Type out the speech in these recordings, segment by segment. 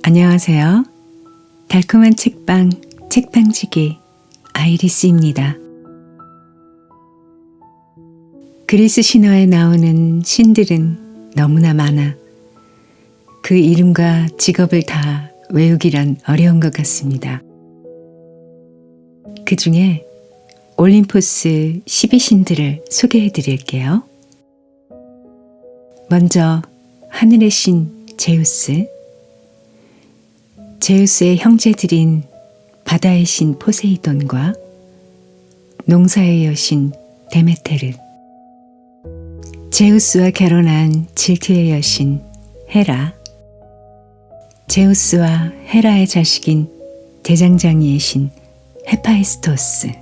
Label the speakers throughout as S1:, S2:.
S1: 안녕하세요. 달콤한 책방, 책방지기 아이리스입니다. 그리스 신화에 나오는 신들은 너무나 많아 그 이름과 직업을 다 외우기란 어려운 것 같습니다. 그 중에 올림포스 12신들을 소개해 드릴게요. 먼저 하늘의 신 제우스, 제우스의 형제들인 바다의 신 포세이돈과 농사의 여신 데메테르, 제우스와 결혼한 질투의 여신 헤라, 제우스와 헤라의 자식인 대장장이의 신 헤파이스토스,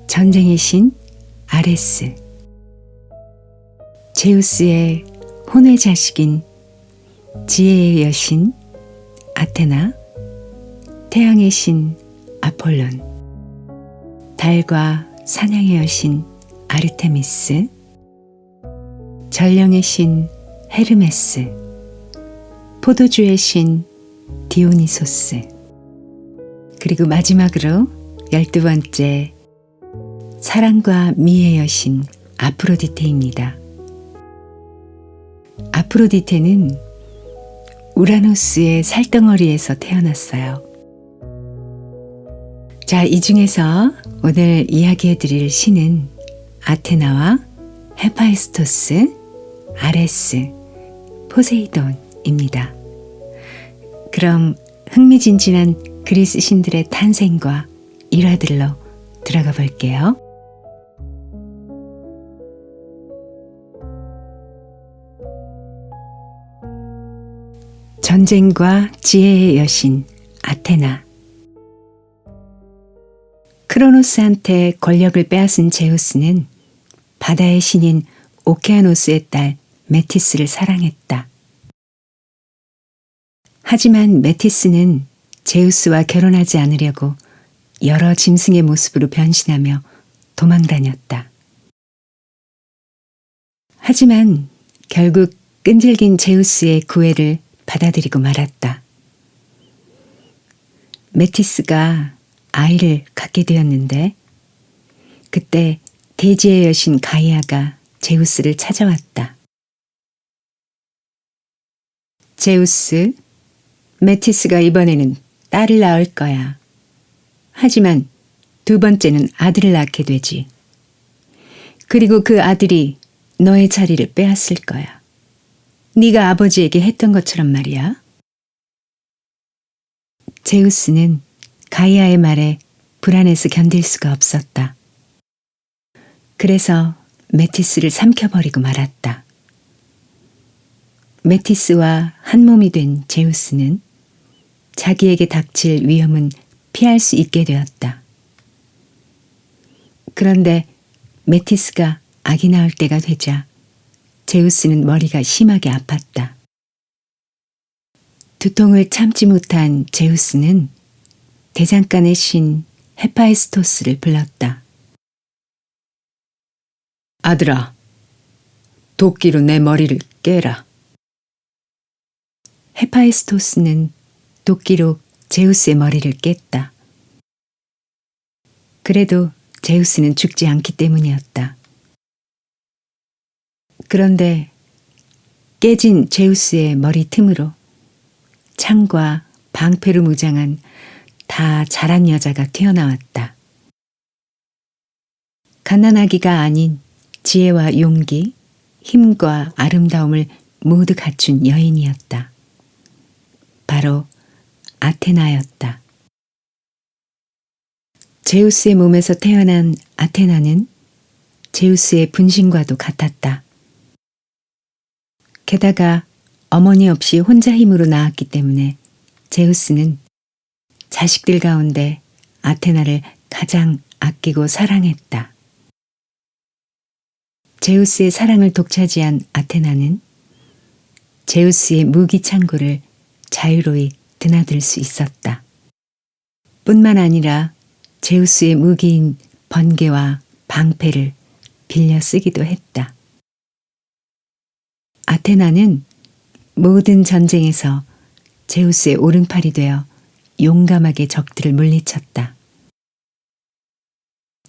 S1: 전쟁의 신 아레스, 제우스의 혼의 자식인 지혜의 여신 아테나, 태양의 신 아폴론, 달과 사냥의 여신 아르테미스, 전령의 신 헤르메스, 포도주의 신 디오니소스, 그리고 마지막으로 12번째 사랑과 미의 여신 아프로디테입니다. 아프로디테는 우라노스의 살덩어리에서 태어났어요. 자, 이 중에서 오늘 이야기해 드릴 신은 아테나와 헤파이스토스, 아레스, 포세이돈입니다. 그럼 흥미진진한 그리스 신들의 탄생과 일화들로 들어가 볼게요. 전쟁과 지혜의 여신 아테나. 크로노스한테 권력을 빼앗은 제우스는 바다의 신인 오케아노스의 딸 메티스를 사랑했다. 하지만 메티스는 제우스와 결혼하지 않으려고 여러 짐승의 모습으로 변신하며 도망다녔다. 하지만 결국 끈질긴 제우스의 구애를 받아들이고 말았다. 메티스가 아이를 갖게 되었는데 그때 대지의 여신 가이아가 제우스를 찾아왔다. 제우스, 메티스가 이번에는 딸을 낳을 거야. 하지만 두 번째는 아들을 낳게 되지. 그리고 그 아들이 너의 자리를 빼앗을 거야. 네가 아버지에게 했던 것처럼 말이야. 제우스는 가이아의 말에 불안해서 견딜 수가 없었다. 그래서 메티스를 삼켜버리고 말았다. 메티스와 한 몸이 된 제우스는 자기에게 닥칠 위험은 피할 수 있게 되었다. 그런데 메티스가 아기 낳을 때가 되자 제우스는 머리가 심하게 아팠다. 두통을 참지 못한 제우스는 대장간의 신 헤파이스토스를 불렀다. 아들아, 도끼로 내 머리를 깨라. 헤파이스토스는 도끼로 제우스의 머리를 깼다. 그래도 제우스는 죽지 않기 때문이었다. 그런데 깨진 제우스의 머리 틈으로 창과 방패로 무장한 다 자란 여자가 튀어나왔다. 갓난아기가 아닌 지혜와 용기, 힘과 아름다움을 모두 갖춘 여인이었다. 바로 아테나였다. 제우스의 몸에서 태어난 아테나는 제우스의 분신과도 같았다. 게다가 어머니 없이 혼자 힘으로 낳았기 때문에 제우스는 자식들 가운데 아테나를 가장 아끼고 사랑했다. 제우스의 사랑을 독차지한 아테나는 제우스의 무기 창고를 자유로이 드나들 수 있었다. 뿐만 아니라 제우스의 무기인 번개와 방패를 빌려 쓰기도 했다. 아테나는 모든 전쟁에서 제우스의 오른팔이 되어 용감하게 적들을 물리쳤다.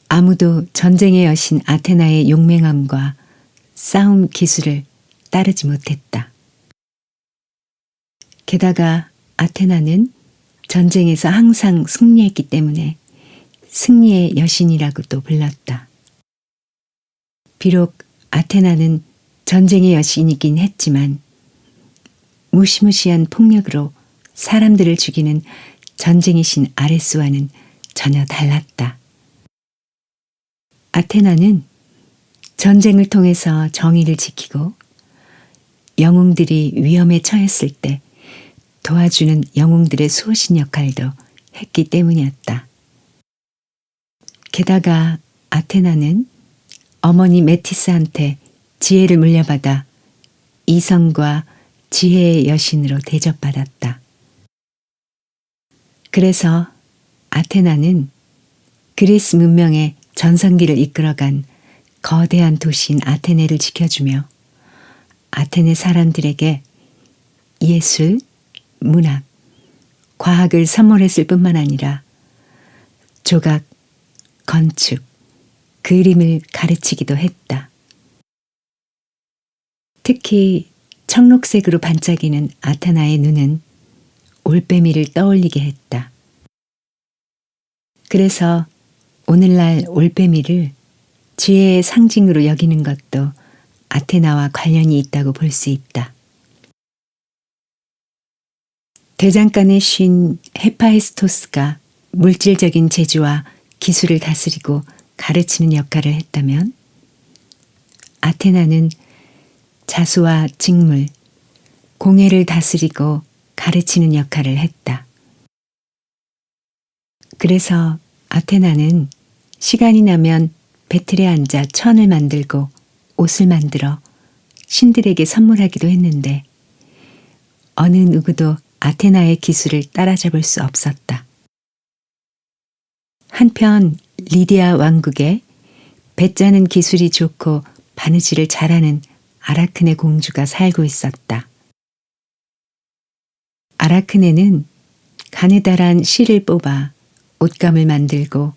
S1: 아무도 전쟁의 여신 아테나의 용맹함과 싸움 기술을 따르지 못했다. 게다가 아테나는 전쟁에서 항상 승리했기 때문에 승리의 여신이라고도 불렀다. 비록 아테나는 전쟁의 여신이긴 했지만 무시무시한 폭력으로 사람들을 죽이는 전쟁의 신 아레스와는 전혀 달랐다. 아테나는 전쟁을 통해서 정의를 지키고 영웅들이 위험에 처했을 때 도와주는 영웅들의 수호신 역할도 했기 때문이었다. 게다가 아테나는 어머니 메티스한테 지혜를 물려받아 이성과 지혜의 여신으로 대접받았다. 그래서 아테나는 그리스 문명의 전성기를 이끌어간 거대한 도시인 아테네를 지켜주며 아테네 사람들에게 예술, 문학, 과학을 선물했을 뿐만 아니라 조각, 건축, 그림을 가르치기도 했다. 특히 청록색으로 반짝이는 아테나의 눈은 올빼미를 떠올리게 했다. 그래서 오늘날 올빼미를 지혜의 상징으로 여기는 것도 아테나와 관련이 있다고 볼 수 있다. 대장간의 신 헤파이스토스가 물질적인 재주와 기술을 다스리고 가르치는 역할을 했다면 아테나는 자수와 직물, 공예를 다스리고 가르치는 역할을 했다. 그래서 아테나는 시간이 나면 배틀에 앉아 천을 만들고 옷을 만들어 신들에게 선물하기도 했는데 어느 누구도 아테나의 기술을 따라잡을 수 없었다. 한편 리디아 왕국에 배 짜는 기술이 좋고 바느질을 잘하는 아라크네 공주가 살고 있었다. 아라크네는 가느다란 실을 뽑아 옷감을 만들고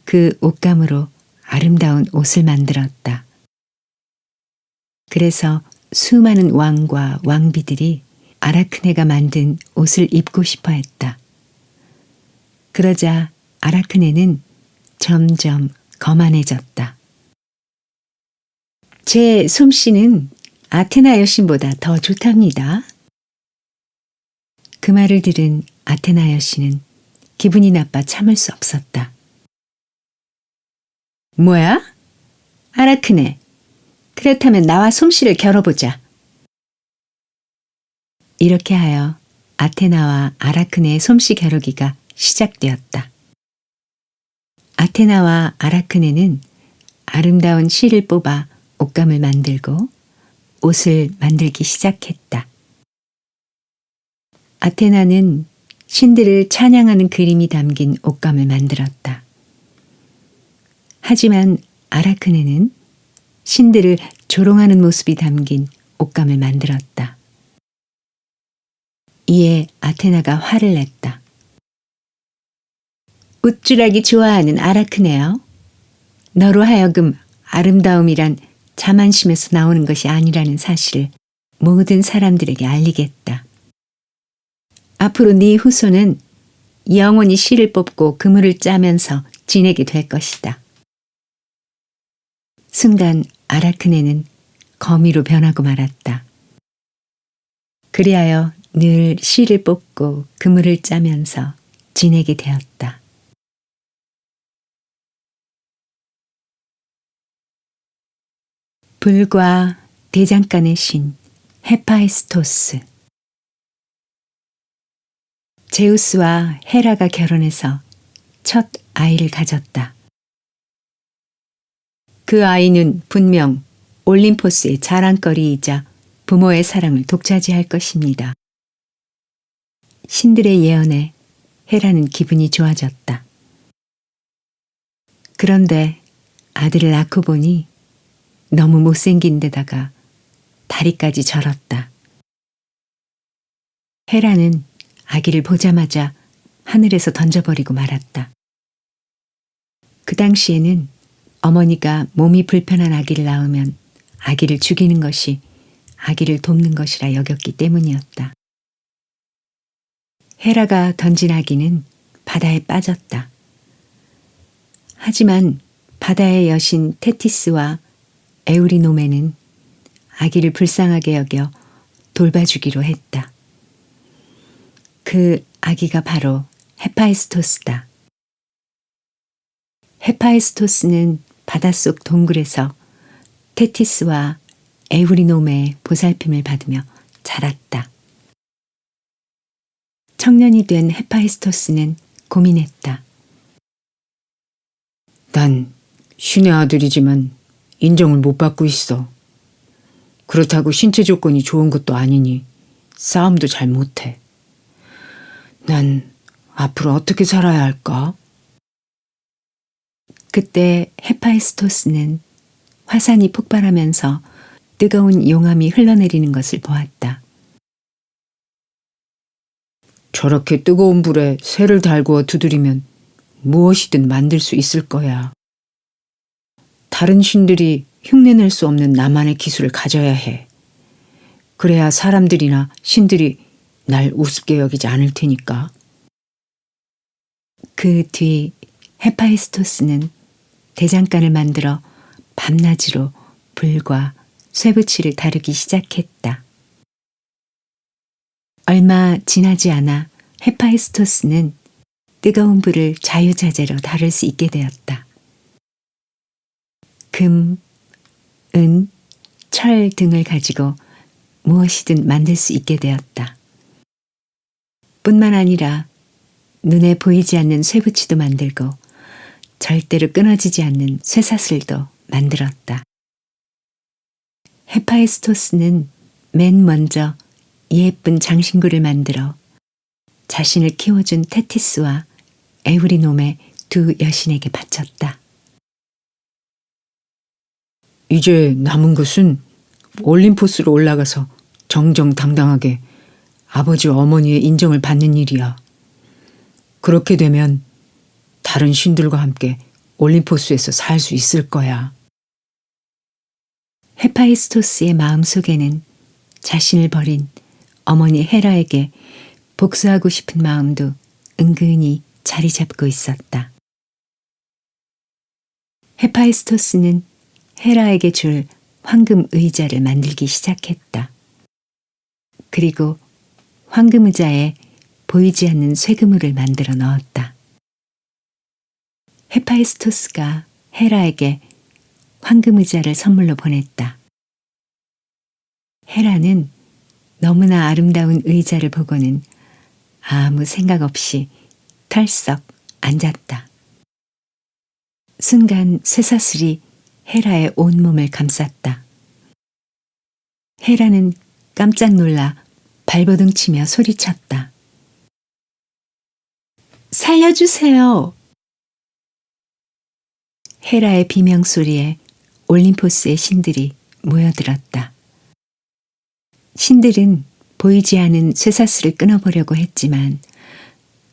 S1: 그 옷감으로 아름다운 옷을 만들었다. 그래서 수많은 왕과 왕비들이 아라크네가 만든 옷을 입고 싶어 했다. 그러자 아라크네는 점점 거만해졌다. 제 솜씨는 아테나 여신보다 더 좋답니다. 그 말을 들은 아테나 여신은 기분이 나빠 참을 수 없었다. 뭐야? 아라크네. 그렇다면 나와 솜씨를 겨뤄보자. 이렇게 하여 아테나와 아라크네의 솜씨 겨루기가 시작되었다. 아테나와 아라크네는 아름다운 실을 뽑아 옷감을 만들고 옷을 만들기 시작했다. 아테나는 신들을 찬양하는 그림이 담긴 옷감을 만들었다. 하지만 아라크네는 신들을 조롱하는 모습이 담긴 옷감을 만들었다. 이에 아테나가 화를 냈다. 우쭐하기 좋아하는 아라크네여, 너로 하여금 아름다움이란 자만심에서 나오는 것이 아니라는 사실을 모든 사람들에게 알리겠다. 앞으로 네 후손은 영원히 실을 뽑고 그물을 짜면서 지내게 될 것이다. 순간 아라크네는 거미로 변하고 말았다. 그리하여 늘 실을 뽑고 그물을 짜면서 지내게 되었다. 불과 대장간의 신 헤파이스토스. 제우스와 헤라가 결혼해서 첫 아이를 가졌다. 그 아이는 분명 올림포스의 자랑거리이자 부모의 사랑을 독차지할 것입니다. 신들의 예언에 헤라는 기분이 좋아졌다. 그런데 아들을 낳고 보니 너무 못생긴 데다가 다리까지 절었다. 헤라는 아기를 보자마자 하늘에서 던져버리고 말았다. 그 당시에는 어머니가 몸이 불편한 아기를 낳으면 아기를 죽이는 것이 아기를 돕는 것이라 여겼기 때문이었다. 헤라가 던진 아기는 바다에 빠졌다. 하지만 바다의 여신 테티스와 에우리노메는 아기를 불쌍하게 여겨 돌봐주기로 했다. 그 아기가 바로 헤파이스토스다. 헤파이스토스는 바닷속 동굴에서 테티스와 에우리노메의 보살핌을 받으며 자랐다. 청년이 된 헤파이스토스는 고민했다.
S2: 난 신의 아들이지만 인정을 못 받고 있어. 그렇다고 신체 조건이 좋은 것도 아니니 싸움도 잘 못해. 난 앞으로 어떻게 살아야 할까?
S1: 그때 헤파이스토스는 화산이 폭발하면서 뜨거운 용암이 흘러내리는 것을 보았다.
S2: 저렇게 뜨거운 불에 쇠를 달구어 두드리면 무엇이든 만들 수 있을 거야. 다른 신들이 흉내낼 수 없는 나만의 기술을 가져야 해. 그래야 사람들이나 신들이 날 우습게 여기지 않을 테니까.
S1: 그 뒤 헤파이스토스는 대장간을 만들어 밤낮으로 불과 쇠붙이를 다루기 시작했다. 얼마 지나지 않아 헤파이스토스는 뜨거운 불을 자유자재로 다룰 수 있게 되었다. 금, 은, 철 등을 가지고 무엇이든 만들 수 있게 되었다. 뿐만 아니라 눈에 보이지 않는 쇠붙이도 만들고 절대로 끊어지지 않는 쇠사슬도 만들었다. 헤파이스토스는 맨 먼저 예쁜 장신구를 만들어 자신을 키워준 테티스와 에우리노메 두 여신에게 바쳤다.
S2: 이제 남은 것은 올림포스로 올라가서 정정당당하게 아버지와 어머니의 인정을 받는 일이야. 그렇게 되면 다른 신들과 함께 올림포스에서 살 수 있을 거야.
S1: 헤파이스토스의 마음속에는 자신을 버린 어머니 헤라에게 복수하고 싶은 마음도 은근히 자리 잡고 있었다. 헤파이스토스는 헤라에게 줄 황금 의자를 만들기 시작했다. 그리고 황금 의자에 보이지 않는 쇠그물을 만들어 넣었다. 헤파이스토스가 헤라에게 황금 의자를 선물로 보냈다. 헤라는 너무나 아름다운 의자를 보고는 아무 생각 없이 털썩 앉았다. 순간 쇠사슬이 헤라의 온몸을 감쌌다. 헤라는 깜짝 놀라 발버둥치며 소리쳤다. 살려주세요! 헤라의 비명소리에 올림포스의 신들이 모여들었다. 신들은 보이지 않은 쇠사슬을 끊어보려고 했지만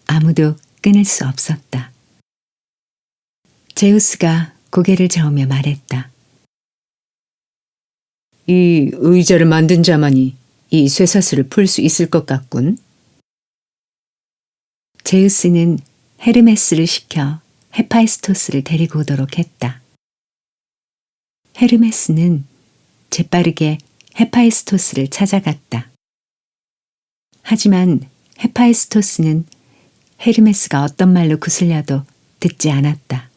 S1: 아무도 끊을 수 없었다. 제우스가 고개를 저으며 말했다.
S2: 이 의자를 만든 자만이 이 쇠사슬을 풀 수 있을 것 같군.
S1: 제우스는 헤르메스를 시켜 헤파이스토스를 데리고 오도록 했다. 헤르메스는 재빠르게 헤파이스토스를 찾아갔다. 하지만 헤파이스토스는 헤르메스가 어떤 말로 구슬려도 듣지 않았다.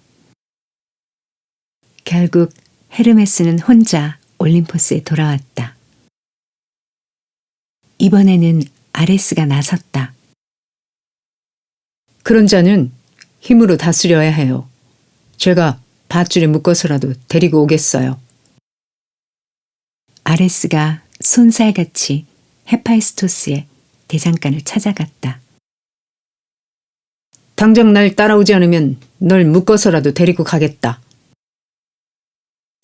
S1: 결국 헤르메스는 혼자 올림포스에 돌아왔다. 이번에는 아레스가 나섰다.
S2: 그런 자는 힘으로 다스려야 해요. 제가 밧줄에 묶어서라도 데리고 오겠어요.
S1: 아레스가 손살같이 헤파이스토스의 대장간을 찾아갔다.
S2: 당장 날 따라오지 않으면 널 묶어서라도 데리고 가겠다.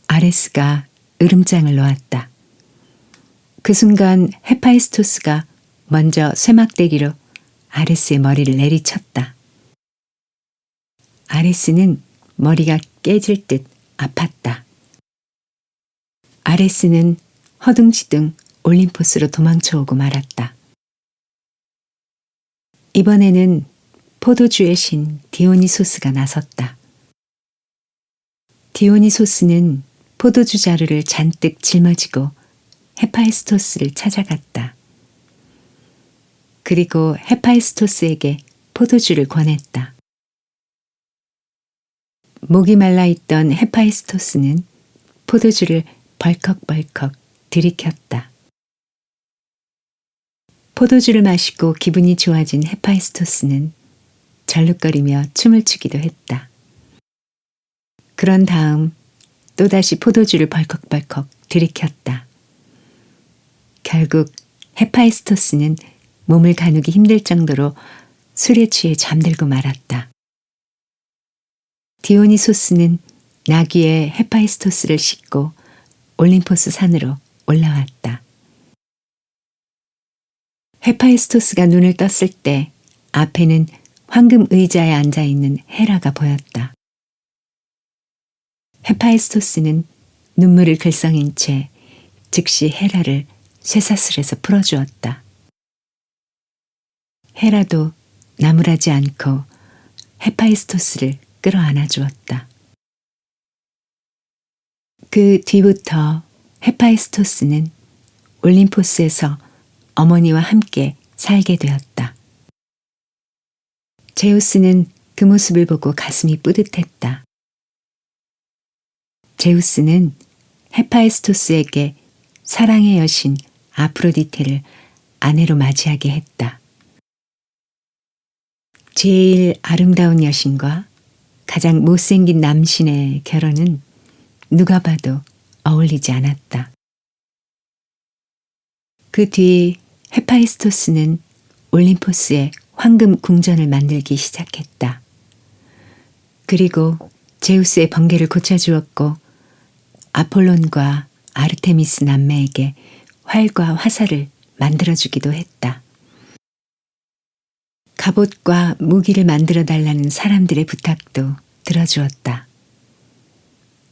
S1: 아레스가 으름장을 놓았다. 그 순간 헤파이스토스가 먼저 쇠막대기로 아레스의 머리를 내리쳤다. 아레스는 머리가 깨질 듯 아팠다. 아레스는 허둥지둥 올림포스로 도망쳐오고 말았다. 이번에는 포도주의 신 디오니소스가 나섰다. 디오니소스는 포도주 자루를 잔뜩 짊어지고 헤파이스토스를 찾아갔다. 그리고 헤파이스토스에게 포도주를 권했다. 목이 말라있던 헤파이스토스는 포도주를 벌컥벌컥 들이켰다. 포도주를 마시고 기분이 좋아진 헤파이스토스는 절룩거리며 춤을 추기도 했다. 그런 다음 또다시 포도주를 벌컥벌컥 들이켰다. 결국 헤파이스토스는 몸을 가누기 힘들 정도로 술에 취해 잠들고 말았다. 디오니소스는 나귀에 헤파이스토스를 싣고 올림포스 산으로 올라왔다. 헤파이스토스가 눈을 떴을 때 앞에는 황금 의자에 앉아있는 헤라가 보였다. 헤파이스토스는 눈물을 글썽인 채 즉시 헤라를 쇠사슬에서 풀어주었다. 헤라도 나무라지 않고 헤파이스토스를 끌어안아 주었다. 그 뒤부터 헤파이스토스는 올림포스에서 어머니와 함께 살게 되었다. 제우스는 그 모습을 보고 가슴이 뿌듯했다. 제우스는 헤파이스토스에게 사랑의 여신 아프로디테를 아내로 맞이하게 했다. 제일 아름다운 여신과 가장 못생긴 남신의 결혼은 누가 봐도 어울리지 않았다. 그 뒤 헤파이스토스는 올림포스에 황금 궁전을 만들기 시작했다. 그리고 제우스의 번개를 고쳐주었고 아폴론과 아르테미스 남매에게 활과 화살을 만들어주기도 했다. 갑옷과 무기를 만들어 달라는 사람들의 부탁도 들어주었다.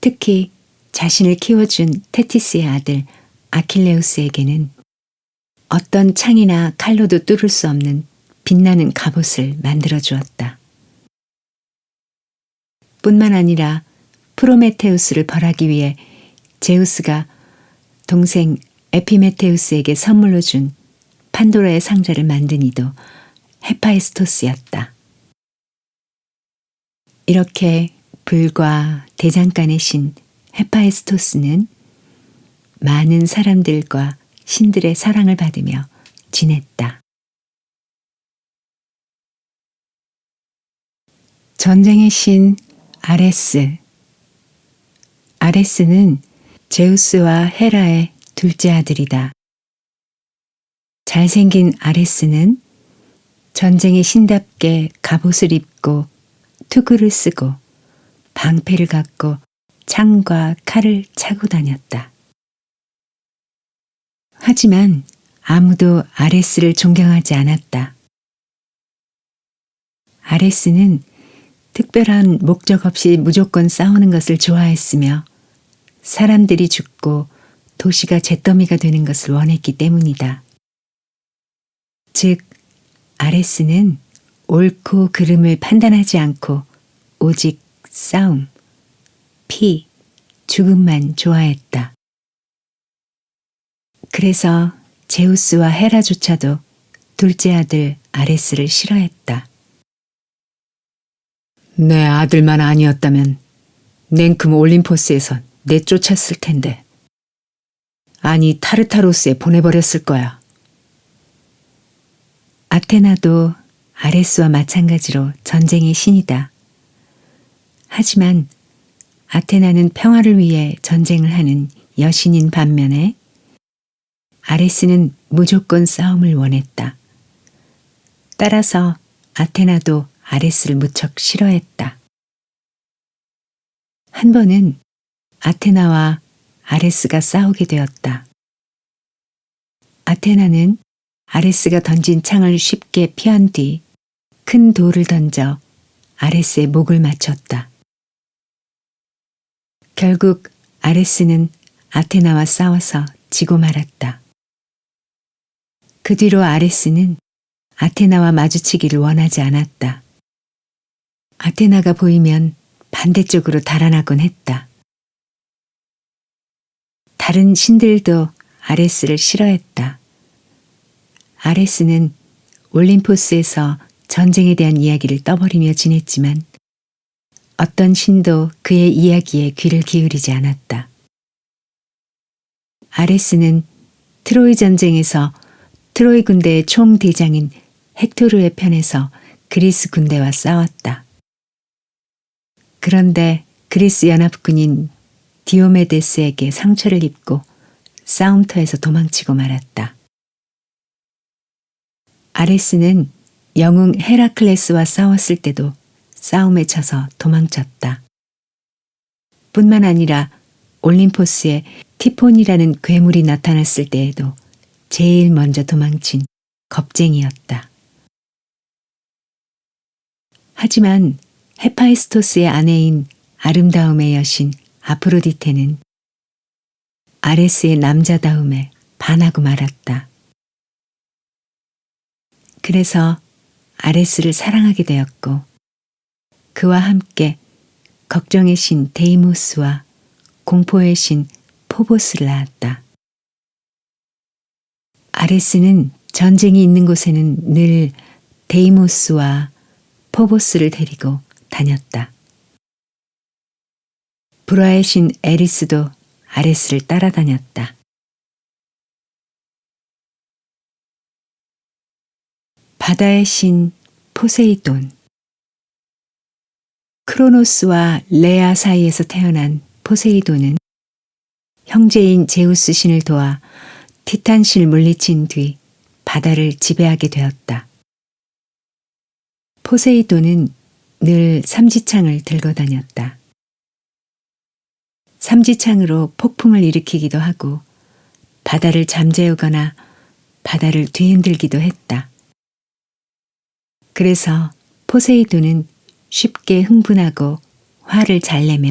S1: 특히 자신을 키워준 테티스의 아들 아킬레우스에게는 어떤 창이나 칼로도 뚫을 수 없는 빛나는 갑옷을 만들어 주었다. 뿐만 아니라 프로메테우스를 벌하기 위해 제우스가 동생 에피메테우스에게 선물로 준 판도라의 상자를 만든 이도 헤파이스토스였다. 이렇게 불과 대장간의 신 헤파이스토스는 많은 사람들과 신들의 사랑을 받으며 지냈다. 전쟁의 신 아레스. 아레스는 제우스와 헤라의 둘째 아들이다. 잘생긴 아레스는 전쟁의 신답게 갑옷을 입고 투구를 쓰고 방패를 갖고 창과 칼을 차고 다녔다. 하지만 아무도 아레스를 존경하지 않았다. 아레스는 특별한 목적 없이 무조건 싸우는 것을 좋아했으며 사람들이 죽고 도시가 잿더미가 되는 것을 원했기 때문이다. 즉, 아레스는 옳고 그름을 판단하지 않고 오직 싸움, 피, 죽음만 좋아했다. 그래서 제우스와 헤라조차도 둘째 아들 아레스를 싫어했다.
S2: 내 아들만 아니었다면 냉큼 올림포스에서 내쫓았을 텐데. 아니, 타르타로스에 보내버렸을 거야.
S1: 아테나도 아레스와 마찬가지로 전쟁의 신이다. 하지만 아테나는 평화를 위해 전쟁을 하는 여신인 반면에 아레스는 무조건 싸움을 원했다. 따라서 아테나도 아레스를 무척 싫어했다. 한 번은 아테나와 아레스가 싸우게 되었다. 아테나는 아레스가 던진 창을 쉽게 피한 뒤 큰 돌을 던져 아레스의 목을 맞췄다. 결국 아레스는 아테나와 싸워서 지고 말았다. 그 뒤로 아레스는 아테나와 마주치기를 원하지 않았다. 아테나가 보이면 반대쪽으로 달아나곤 했다. 다른 신들도 아레스를 싫어했다. 아레스는 올림포스에서 전쟁에 대한 이야기를 떠벌이며 지냈지만 어떤 신도 그의 이야기에 귀를 기울이지 않았다. 아레스는 트로이 전쟁에서 트로이 군대의 총대장인 헥토르의 편에서 그리스 군대와 싸웠다. 그런데 그리스 연합군인 디오메데스에게 상처를 입고 싸움터에서 도망치고 말았다. 아레스는 영웅 헤라클레스와 싸웠을 때도 싸움에 져서 도망쳤다. 뿐만 아니라 올림포스에 티폰이라는 괴물이 나타났을 때에도 제일 먼저 도망친 겁쟁이였다. 하지만 헤파이스토스의 아내인 아름다움의 여신 아프로디테는 아레스의 남자다움에 반하고 말았다. 그래서 아레스를 사랑하게 되었고 그와 함께 걱정의 신 데이모스와 공포의 신 포보스를 낳았다. 아레스는 전쟁이 있는 곳에는 늘 데이모스와 포보스를 데리고 다녔다. 불화의 신 에리스도 아레스를 따라다녔다. 바다의 신 포세이돈. 크로노스와 레아 사이에서 태어난 포세이돈은 형제인 제우스 신을 도와 티탄 신을 물리친 뒤 바다를 지배하게 되었다. 포세이돈은 늘 삼지창을 들고 다녔다. 삼지창으로 폭풍을 일으키기도 하고 바다를 잠재우거나 바다를 뒤흔들기도 했다. 그래서 포세이돈은 쉽게 흥분하고 화를 잘 내며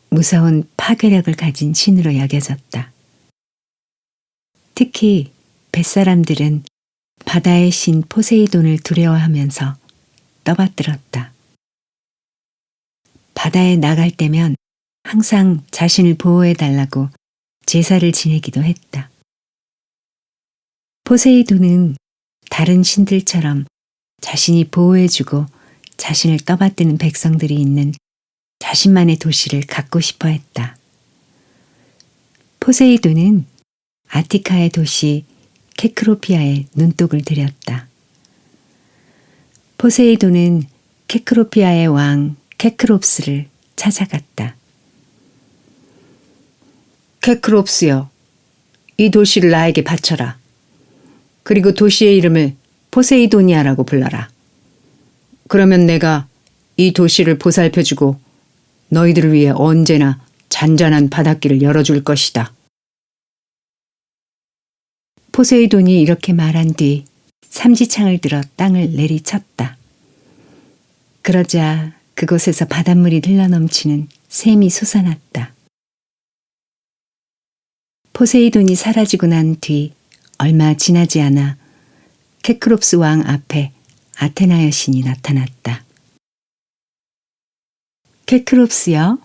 S1: 무서운 파괴력을 가진 신으로 여겨졌다. 특히 뱃사람들은 바다의 신 포세이돈을 두려워하면서 떠받들었다. 바다에 나갈 때면 항상 자신을 보호해달라고 제사를 지내기도 했다. 포세이돈은 다른 신들처럼 자신이 보호해주고 자신을 떠받드는 백성들이 있는 자신만의 도시를 갖고 싶어 했다. 포세이돈은 아티카의 도시 케크로피아에 눈독을 들였다. 포세이돈은 케크로피아의 왕 케크롭스를 찾아갔다.
S2: 케크롭스여, 이 도시를 나에게 바쳐라. 그리고 도시의 이름을 포세이도니아라고 불러라. 그러면 내가 이 도시를 보살펴주고 너희들을 위해 언제나 잔잔한 바닷길을 열어줄 것이다.
S1: 포세이돈이 이렇게 말한 뒤 삼지창을 들어 땅을 내리쳤다. 그러자 그곳에서 바닷물이 흘러넘치는 샘이 솟아났다. 포세이돈이 사라지고 난 뒤 얼마 지나지 않아 케크롭스 왕 앞에 아테나 여신이 나타났다. 케크롭스여,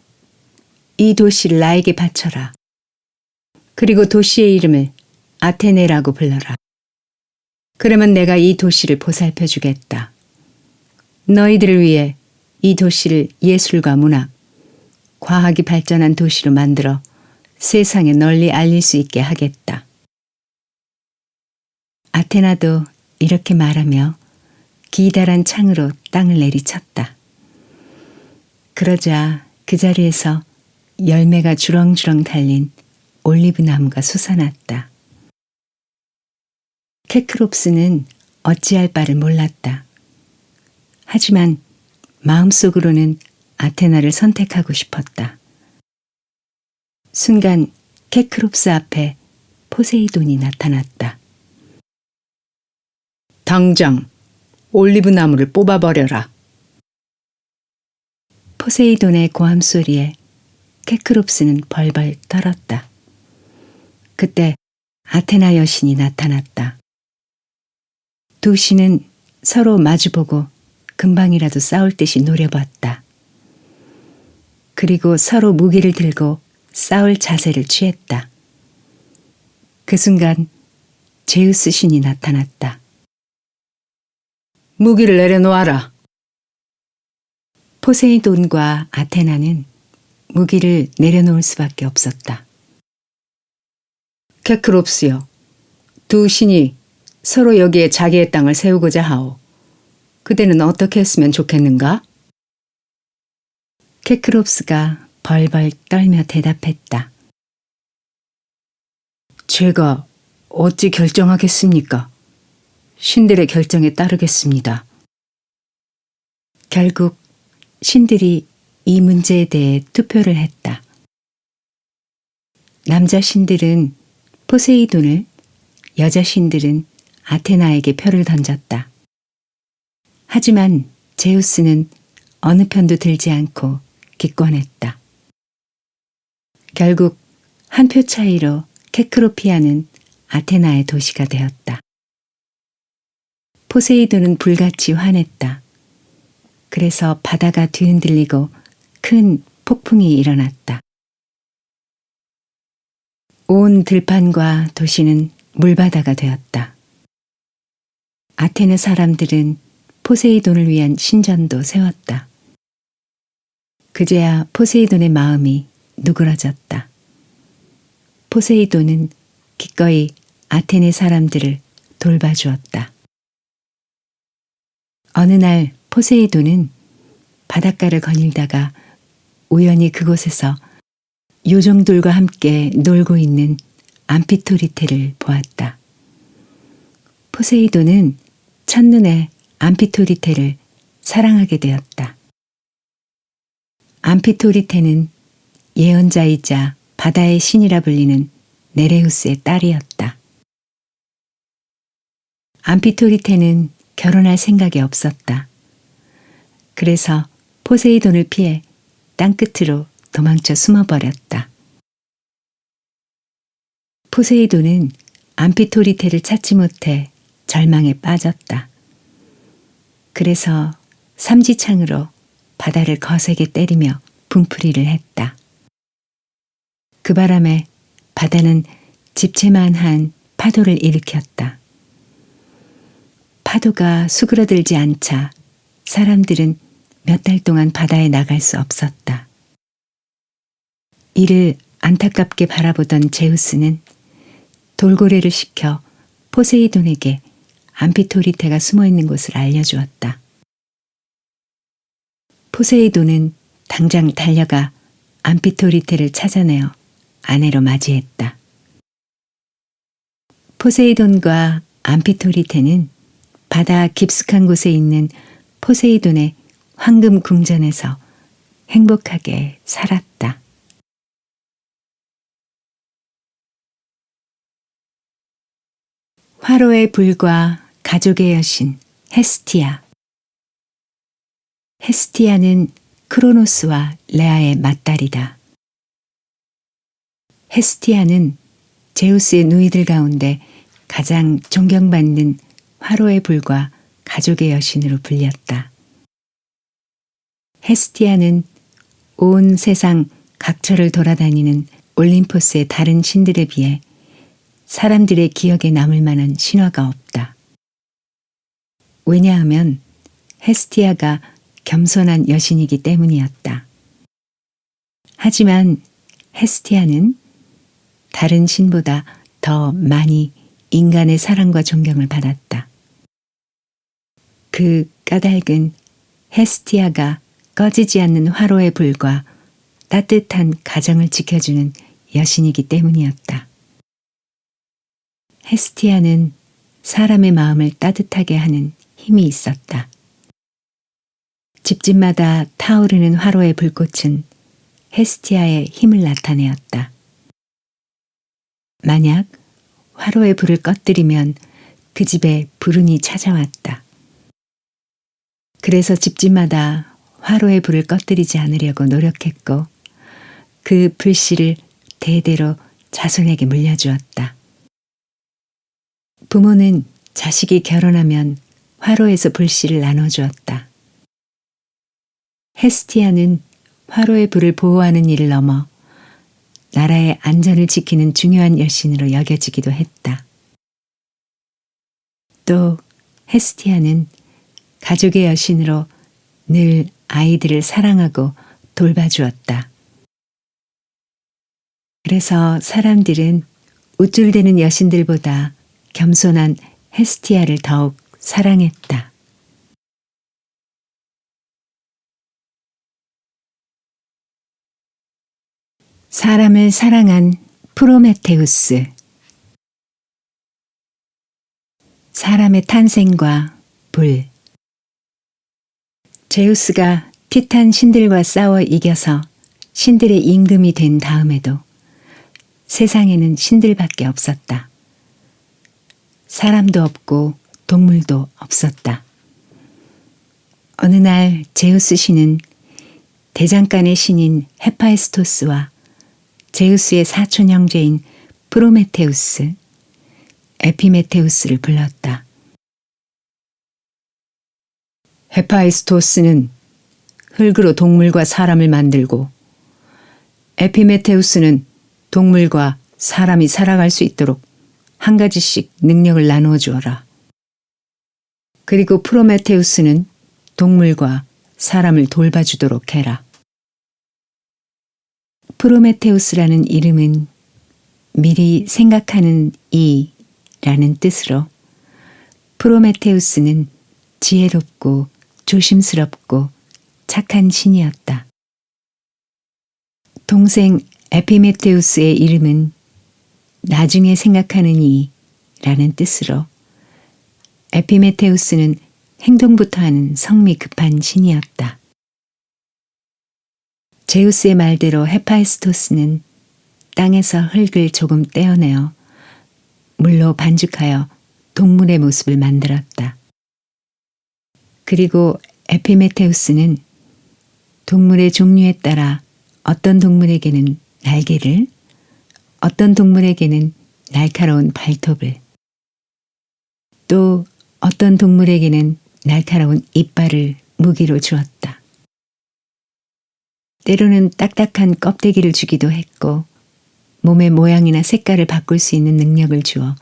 S1: 이 도시를 나에게 바쳐라. 그리고 도시의 이름을 아테네라고 불러라. 그러면 내가 이 도시를 보살펴 주겠다. 너희들을 위해 이 도시를 예술과 문학, 과학이 발전한 도시로 만들어 세상에 널리 알릴 수 있게 하겠다. 아테나도 이렇게 말하며 기다란 창으로 땅을 내리쳤다. 그러자 그 자리에서 열매가 주렁주렁 달린 올리브 나무가 솟아났다. 케크롭스는 어찌할 바를 몰랐다. 하지만 마음속으로는 아테나를 선택하고 싶었다. 순간 케크롭스 앞에 포세이돈이 나타났다.
S2: 당장 올리브 나무를 뽑아버려라.
S1: 포세이돈의 고함 소리에 케크롭스는 벌벌 떨었다. 그때 아테나 여신이 나타났다. 두 신은 서로 마주보고 금방이라도 싸울 듯이 노려봤다. 그리고 서로 무기를 들고 싸울 자세를 취했다. 그 순간 제우스 신이 나타났다.
S2: 무기를 내려놓아라.
S1: 포세이돈과 아테나는 무기를 내려놓을 수밖에 없었다.
S2: 케크롭스여, 두 신이 서로 여기에 자기의 땅을 세우고자 하오. 그대는 어떻게 했으면 좋겠는가?
S1: 케크롭스가 벌벌 떨며 대답했다.
S2: 제가 어찌 결정하겠습니까? 신들의 결정에 따르겠습니다.
S1: 결국 신들이 이 문제에 대해 투표를 했다. 남자 신들은 포세이돈을, 여자 신들은 아테나에게 표를 던졌다. 하지만 제우스는 어느 편도 들지 않고 기권했다. 결국 한 표 차이로 케크로피아는 아테나의 도시가 되었다. 포세이돈은 불같이 화냈다. 그래서 바다가 뒤흔들리고 큰 폭풍이 일어났다. 온 들판과 도시는 물바다가 되었다. 아테네 사람들은 포세이돈을 위한 신전도 세웠다. 그제야 포세이돈의 마음이 누그러졌다. 포세이돈은 기꺼이 아테네 사람들을 돌봐주었다. 어느 날 포세이돈은 바닷가를 거닐다가 우연히 그곳에서 요정들과 함께 놀고 있는 암피토리테를 보았다. 포세이돈은 첫눈에 암피토리테를 사랑하게 되었다. 암피토리테는 예언자이자 바다의 신이라 불리는 네레우스의 딸이었다. 암피토리테는 결혼할 생각이 없었다. 그래서 포세이돈을 피해 땅끝으로 도망쳐 숨어버렸다. 포세이돈은 암피토리테를 찾지 못해 절망에 빠졌다. 그래서 삼지창으로 바다를 거세게 때리며 분풀이를 했다. 그 바람에 바다는 집채만한 파도를 일으켰다. 파도가 수그러들지 않자 사람들은 몇 달 동안 바다에 나갈 수 없었다. 이를 안타깝게 바라보던 제우스는 돌고래를 시켜 포세이돈에게 암피토리테가 숨어있는 곳을 알려주었다. 포세이돈은 당장 달려가 암피토리테를 찾아내어 아내로 맞이했다. 포세이돈과 암피토리테는 바다 깊숙한 곳에 있는 포세이돈의 황금 궁전에서 행복하게 살았다. 화로의 불과 가족의 여신 헤스티아. 헤스티아는 크로노스와 레아의 맏딸이다. 헤스티아는 제우스의 누이들 가운데 가장 존경받는 화로의 불과 가족의 여신으로 불렸다. 헤스티아는 온 세상 각처를 돌아다니는 올림포스의 다른 신들에 비해 사람들의 기억에 남을 만한 신화가 없다. 왜냐하면 헤스티아가 겸손한 여신이기 때문이었다. 하지만 헤스티아는 다른 신보다 더 많이 인간의 사랑과 존경을 받았다. 그 까닭은 헤스티아가 꺼지지 않는 화로의 불과 따뜻한 가정을 지켜주는 여신이기 때문이었다. 헤스티아는 사람의 마음을 따뜻하게 하는 힘이 있었다. 집집마다 타오르는 화로의 불꽃은 헤스티아의 힘을 나타내었다. 만약 화로의 불을 꺼뜨리면 그 집에 불운이 찾아왔다. 그래서 집집마다 화로의 불을 꺼뜨리지 않으려고 노력했고 그 불씨를 대대로 자손에게 물려주었다. 부모는 자식이 결혼하면 화로에서 불씨를 나눠주었다. 헤스티아는 화로의 불을 보호하는 일을 넘어 나라의 안전을 지키는 중요한 여신으로 여겨지기도 했다. 또 헤스티아는 가족의 여신으로 늘 아이들을 사랑하고 돌봐주었다. 그래서 사람들은 우쭐대는 여신들보다 겸손한 헤스티아를 더욱 사랑했다. 사람을 사랑한 프로메테우스. 사람의 탄생과 불. 제우스가 티탄 신들과 싸워 이겨서 신들의 임금이 된 다음에도 세상에는 신들밖에 없었다. 사람도 없고 동물도 없었다. 어느 날 제우스 신은 대장간의 신인 헤파이스토스와 제우스의 사촌 형제인 프로메테우스, 에피메테우스를 불렀다.
S2: 헤파이스토스는 흙으로 동물과 사람을 만들고 에피메테우스는 동물과 사람이 살아갈 수 있도록 한 가지씩 능력을 나누어 주어라. 그리고 프로메테우스는 동물과 사람을 돌봐주도록 해라.
S1: 프로메테우스라는 이름은 미리 생각하는 이라는 뜻으로 프로메테우스는 지혜롭고 조심스럽고 착한 신이었다. 동생 에피메테우스의 이름은 나중에 생각하는 이라는 뜻으로 에피메테우스는 행동부터 하는 성미 급한 신이었다. 제우스의 말대로 헤파이스토스는 땅에서 흙을 조금 떼어내어 물로 반죽하여 동물의 모습을 만들었다. 그리고 에피메테우스는 동물의 종류에 따라 어떤 동물에게는 날개를, 어떤 동물에게는 날카로운 발톱을, 또 어떤 동물에게는 날카로운 이빨을 무기로 주었다. 때로는 딱딱한 껍데기를 주기도 했고 몸의 모양이나 색깔을 바꿀 수 있는 능력을 주어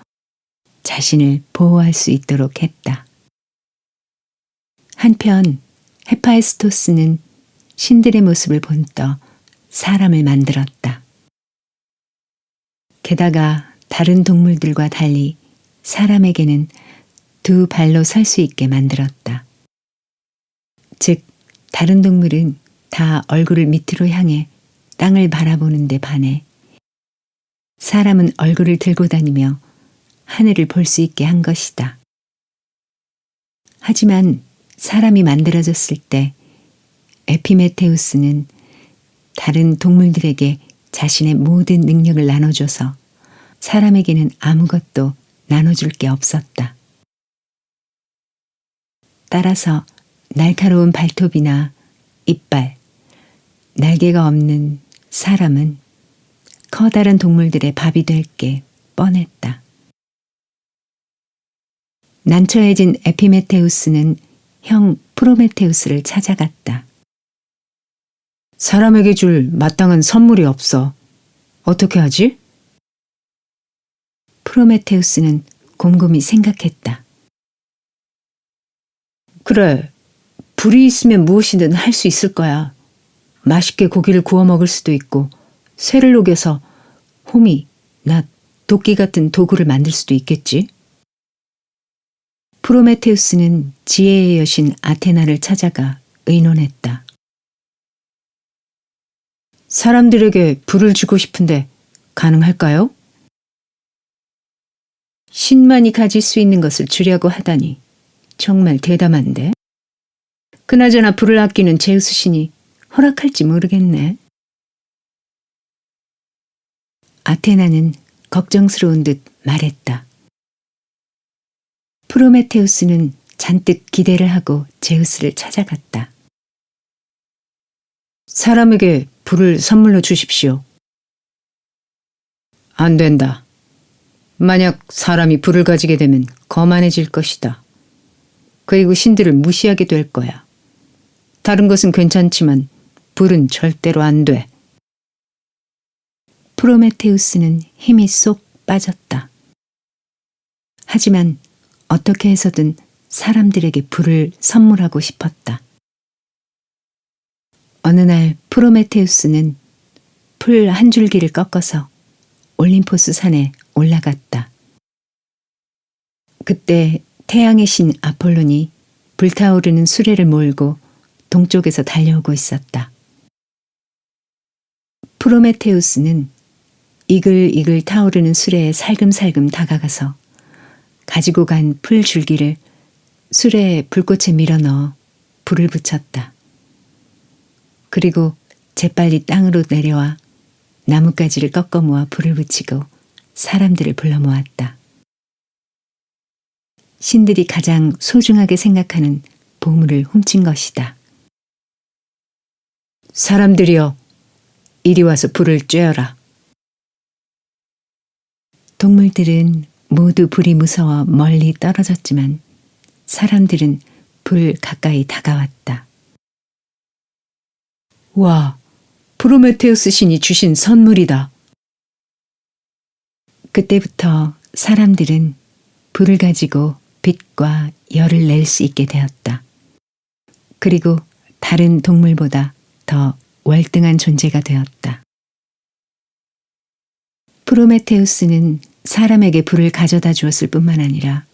S1: 자신을 보호할 수 있도록 했다. 한편 헤파이스토스는 신들의 모습을 본떠 사람을 만들었다. 게다가 다른 동물들과 달리 사람에게는 두 발로 설 수 있게 만들었다. 즉, 다른 동물은 다 얼굴을 밑으로 향해 땅을 바라보는 데 반해 사람은 얼굴을 들고 다니며 하늘을 볼 수 있게 한 것이다. 하지만 사람이 만들어졌을 때 에피메테우스는 다른 동물들에게 자신의 모든 능력을 나눠줘서 사람에게는 아무것도 나눠줄 게 없었다. 따라서 날카로운 발톱이나 이빨, 날개가 없는 사람은 커다란 동물들의 밥이 될 게 뻔했다. 난처해진 에피메테우스는 형 프로메테우스를 찾아갔다.
S2: 사람에게 줄 마땅한 선물이 없어. 어떻게 하지?
S1: 프로메테우스는 곰곰이 생각했다.
S2: 그래, 불이 있으면 무엇이든 할 수 있을 거야. 맛있게 고기를 구워 먹을 수도 있고 쇠를 녹여서 호미, 낫, 도끼 같은 도구를 만들 수도 있겠지.
S1: 프로메테우스는 지혜의 여신 아테나를 찾아가 의논했다.
S2: 사람들에게 불을 주고 싶은데 가능할까요?
S1: 신만이 가질 수 있는 것을 주려고 하다니 정말 대담한데. 그나저나 불을 아끼는 제우스 신이 허락할지 모르겠네. 아테나는 걱정스러운 듯 말했다. 프로메테우스는 잔뜩 기대를 하고 제우스를 찾아갔다.
S2: 사람에게 불을 선물로 주십시오. 안 된다. 만약 사람이 불을 가지게 되면 거만해질 것이다. 그리고 신들을 무시하게 될 거야. 다른 것은 괜찮지만 불은 절대로 안 돼.
S1: 프로메테우스는 힘이 쏙 빠졌다. 하지만 어떻게 해서든 사람들에게 불을 선물하고 싶었다. 어느 날 프로메테우스는 풀 한 줄기를 꺾어서 올림포스 산에 올라갔다. 그때 태양의 신 아폴론이 불타오르는 수레를 몰고 동쪽에서 달려오고 있었다. 프로메테우스는 이글이글 타오르는 수레에 살금살금 다가가서 가지고 간 풀 줄기를 수레에 불꽃에 밀어넣어 불을 붙였다. 그리고 재빨리 땅으로 내려와 나뭇가지를 꺾어 모아 불을 붙이고 사람들을 불러 모았다. 신들이 가장 소중하게 생각하는 보물을 훔친 것이다.
S2: 사람들이여, 이리 와서 불을 쬐어라.
S1: 동물들은 모두 불이 무서워 멀리 떨어졌지만 사람들은 불 가까이 다가왔다.
S2: 와, 프로메테우스 신이 주신 선물이다.
S1: 그때부터 사람들은 불을 가지고 빛과 열을 낼 수 있게 되었다. 그리고 다른 동물보다 더 월등한 존재가 되었다. 프로메테우스는 사람에게 불을 가져다 주었을 뿐만 아니라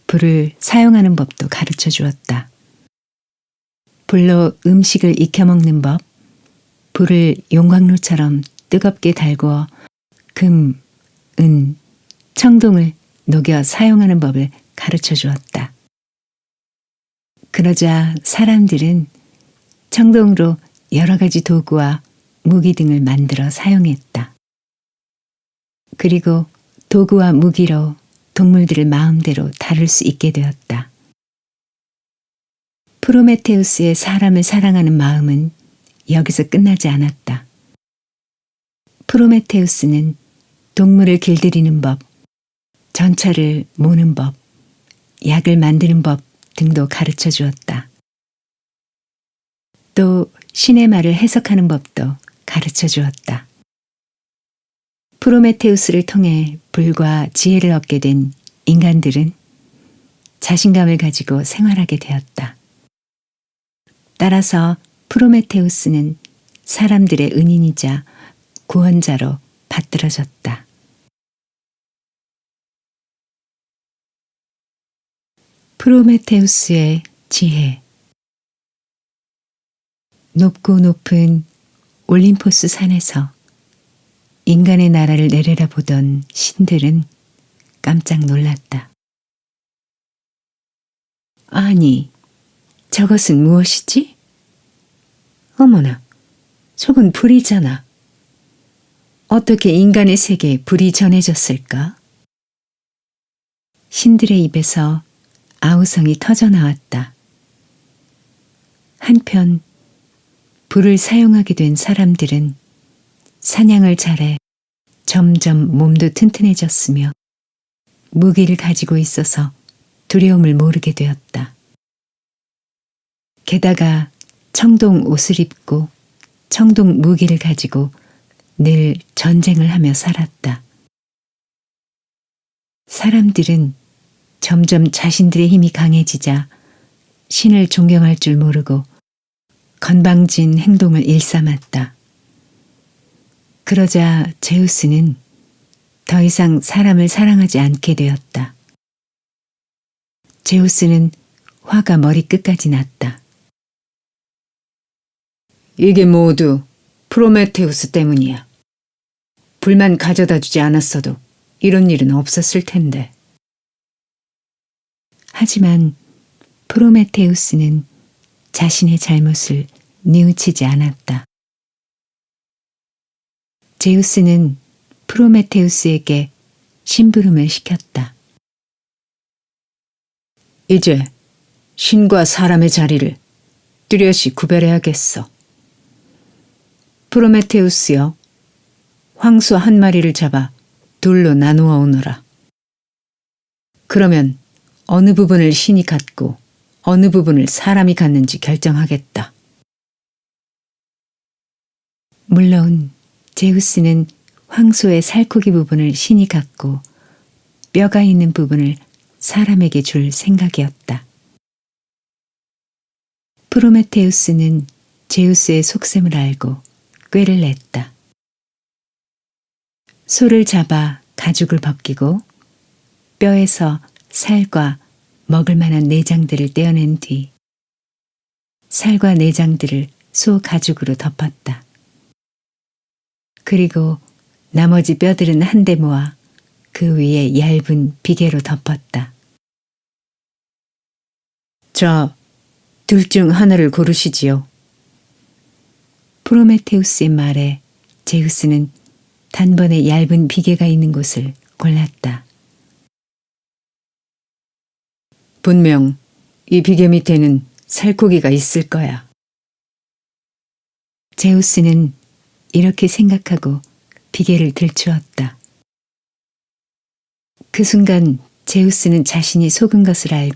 S1: 불을 사용하는 법도 가르쳐 주었다. 불로 음식을 익혀 먹는 법, 불을 용광로처럼 뜨겁게 달구어 금, 은, 청동을 녹여 사용하는 법을 가르쳐 주었다. 그러자 사람들은 청동으로 여러 가지 도구와 무기 등을 만들어 사용했다. 그리고 도구와 무기로 동물들을 마음대로 다룰 수 있게 되었다. 프로메테우스의 사람을 사랑하는 마음은 여기서 끝나지 않았다. 프로메테우스는 동물을 길들이는 법, 전차를 모는 법, 약을 만드는 법 등도 가르쳐 주었다. 또 신의 말을 해석하는 법도 가르쳐 주었다. 프로메테우스를 통해 불과 지혜를 얻게 된 인간들은 자신감을 가지고 생활하게 되었다. 따라서 프로메테우스는 사람들의 은인이자 구원자로 받들어졌다. 프로메테우스의 지혜. 높고 높은 올림포스 산에서 인간의 나라를 내려다보던 신들은 깜짝 놀랐다. 아니, 저것은 무엇이지? 어머나, 저건 불이잖아. 어떻게 인간의 세계에 불이 전해졌을까? 신들의 입에서 아우성이 터져 나왔다. 한편 불을 사용하게 된 사람들은 사냥을 잘해 점점 몸도 튼튼해졌으며 무기를 가지고 있어서 두려움을 모르게 되었다. 게다가 청동 옷을 입고 청동 무기를 가지고 늘 전쟁을 하며 살았다. 사람들은 점점 자신들의 힘이 강해지자 신을 존경할 줄 모르고 건방진 행동을 일삼았다. 그러자 제우스는 더 이상 사람을 사랑하지 않게 되었다. 제우스는 화가 머리끝까지 났다.
S2: 이게 모두 프로메테우스 때문이야. 불만 가져다 주지 않았어도 이런 일은 없었을 텐데.
S1: 하지만 프로메테우스는 자신의 잘못을 뉘우치지 않았다. 제우스는 프로메테우스에게 심부름을 시켰다.
S2: 이제 신과 사람의 자리를 뚜렷이 구별해야겠어. 프로메테우스여, 황소 한 마리를 잡아 둘로 나누어 오너라. 그러면 어느 부분을 신이 갖고 어느 부분을 사람이 갖는지 결정하겠다.
S1: 물론 제우스는 황소의 살코기 부분을 신이 갖고 뼈가 있는 부분을 사람에게 줄 생각이었다. 프로메테우스는 제우스의 속셈을 알고 꾀를 냈다. 소를 잡아 가죽을 벗기고 뼈에서 살과 먹을 만한 내장들을 떼어낸 뒤 살과 내장들을 소 가죽으로 덮었다. 그리고 나머지 뼈들은 한데 모아 그 위에 얇은 비계로 덮었다.
S2: 자, 둘 중 하나를 고르시지요.
S1: 프로메테우스의 말에 제우스는 단번에 얇은 비계가 있는 곳을 골랐다.
S2: 분명 이 비계 밑에는 살코기가 있을 거야.
S1: 제우스는 이렇게 생각하고 비계를 들추었다. 그 순간 제우스는 자신이 속은 것을 알고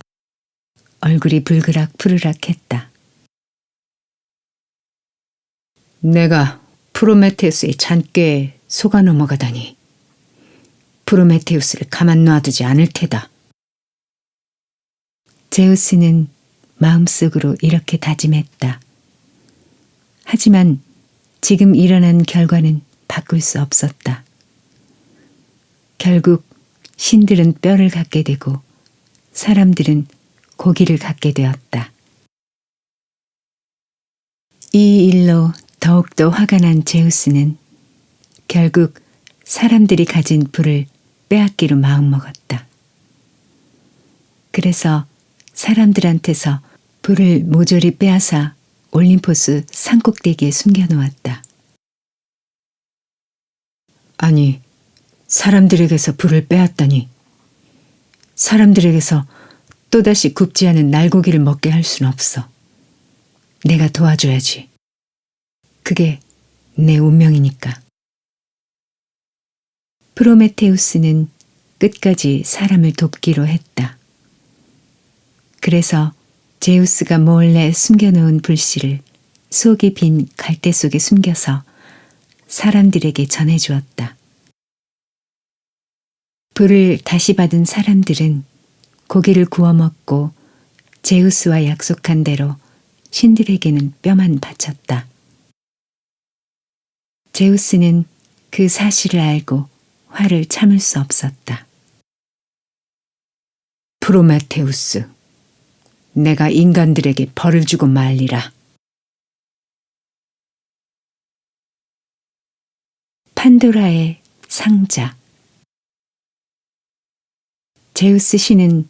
S1: 얼굴이 불그락 푸르락 했다.
S2: 내가 프로메테우스의 잔꾀에 속아 넘어가다니. 프로메테우스를 가만 놔두지 않을 테다.
S1: 제우스는 마음속으로 이렇게 다짐했다. 하지만 지금 일어난 결과는 바꿀 수 없었다. 결국 신들은 뼈를 갖게 되고 사람들은 고기를 갖게 되었다. 이 일로 더욱더 화가 난 제우스는 결국 사람들이 가진 불을 빼앗기로 마음먹었다. 그래서 사람들한테서 불을 모조리 빼앗아 올림포스 산꼭대기에 숨겨놓았다.
S2: 아니, 사람들에게서 불을 빼앗다니. 사람들에게서 또다시 굽지 않은 날고기를 먹게 할 순 없어. 내가 도와줘야지. 그게 내 운명이니까.
S1: 프로메테우스는 끝까지 사람을 돕기로 했다. 그래서 제우스가 몰래 숨겨놓은 불씨를 속이 빈 갈대 속에 숨겨서 사람들에게 전해주었다. 불을 다시 받은 사람들은 고기를 구워 먹고 제우스와 약속한 대로 신들에게는 뼈만 바쳤다. 제우스는 그 사실을 알고 화를 참을 수 없었다.
S2: 프로메테우스, 내가 인간들에게 벌을 주고 말리라.
S1: 판도라의 상자. 제우스 신은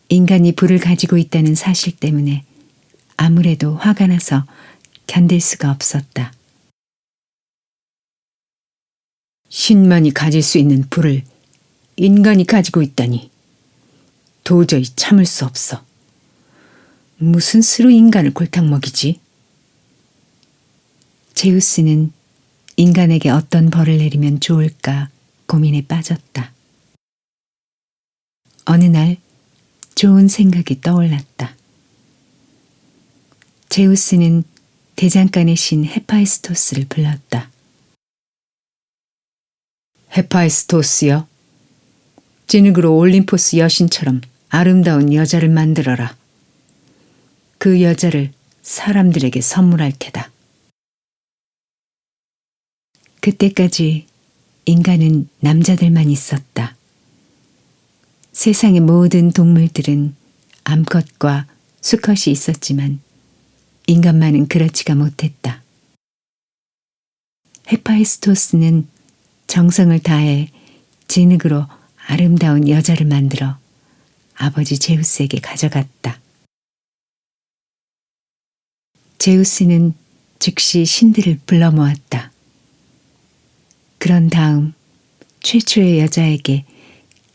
S1: 인간이 불을 가지고 있다는 사실 때문에 아무래도 화가 나서 견딜 수가 없었다.
S2: 신만이 가질 수 있는 불을 인간이 가지고 있다니. 도저히 참을 수 없어. 무슨 수로 인간을 골탕 먹이지?
S1: 제우스는 인간에게 어떤 벌을 내리면 좋을까 고민에 빠졌다. 어느 날 좋은 생각이 떠올랐다. 제우스는 대장간의 신 헤파이스토스를 불렀다.
S2: 헤파이스토스여, 진흙으로 올림포스 여신처럼 아름다운 여자를 만들어라. 그 여자를 사람들에게 선물할 테다.
S1: 그때까지 인간은 남자들만 있었다. 세상의 모든 동물들은 암컷과 수컷이 있었지만 인간만은 그렇지가 못했다. 헤파이스토스는 정성을 다해 진흙으로 아름다운 여자를 만들어 아버지 제우스에게 가져갔다. 제우스는 즉시 신들을 불러 모았다. 그런 다음 최초의 여자에게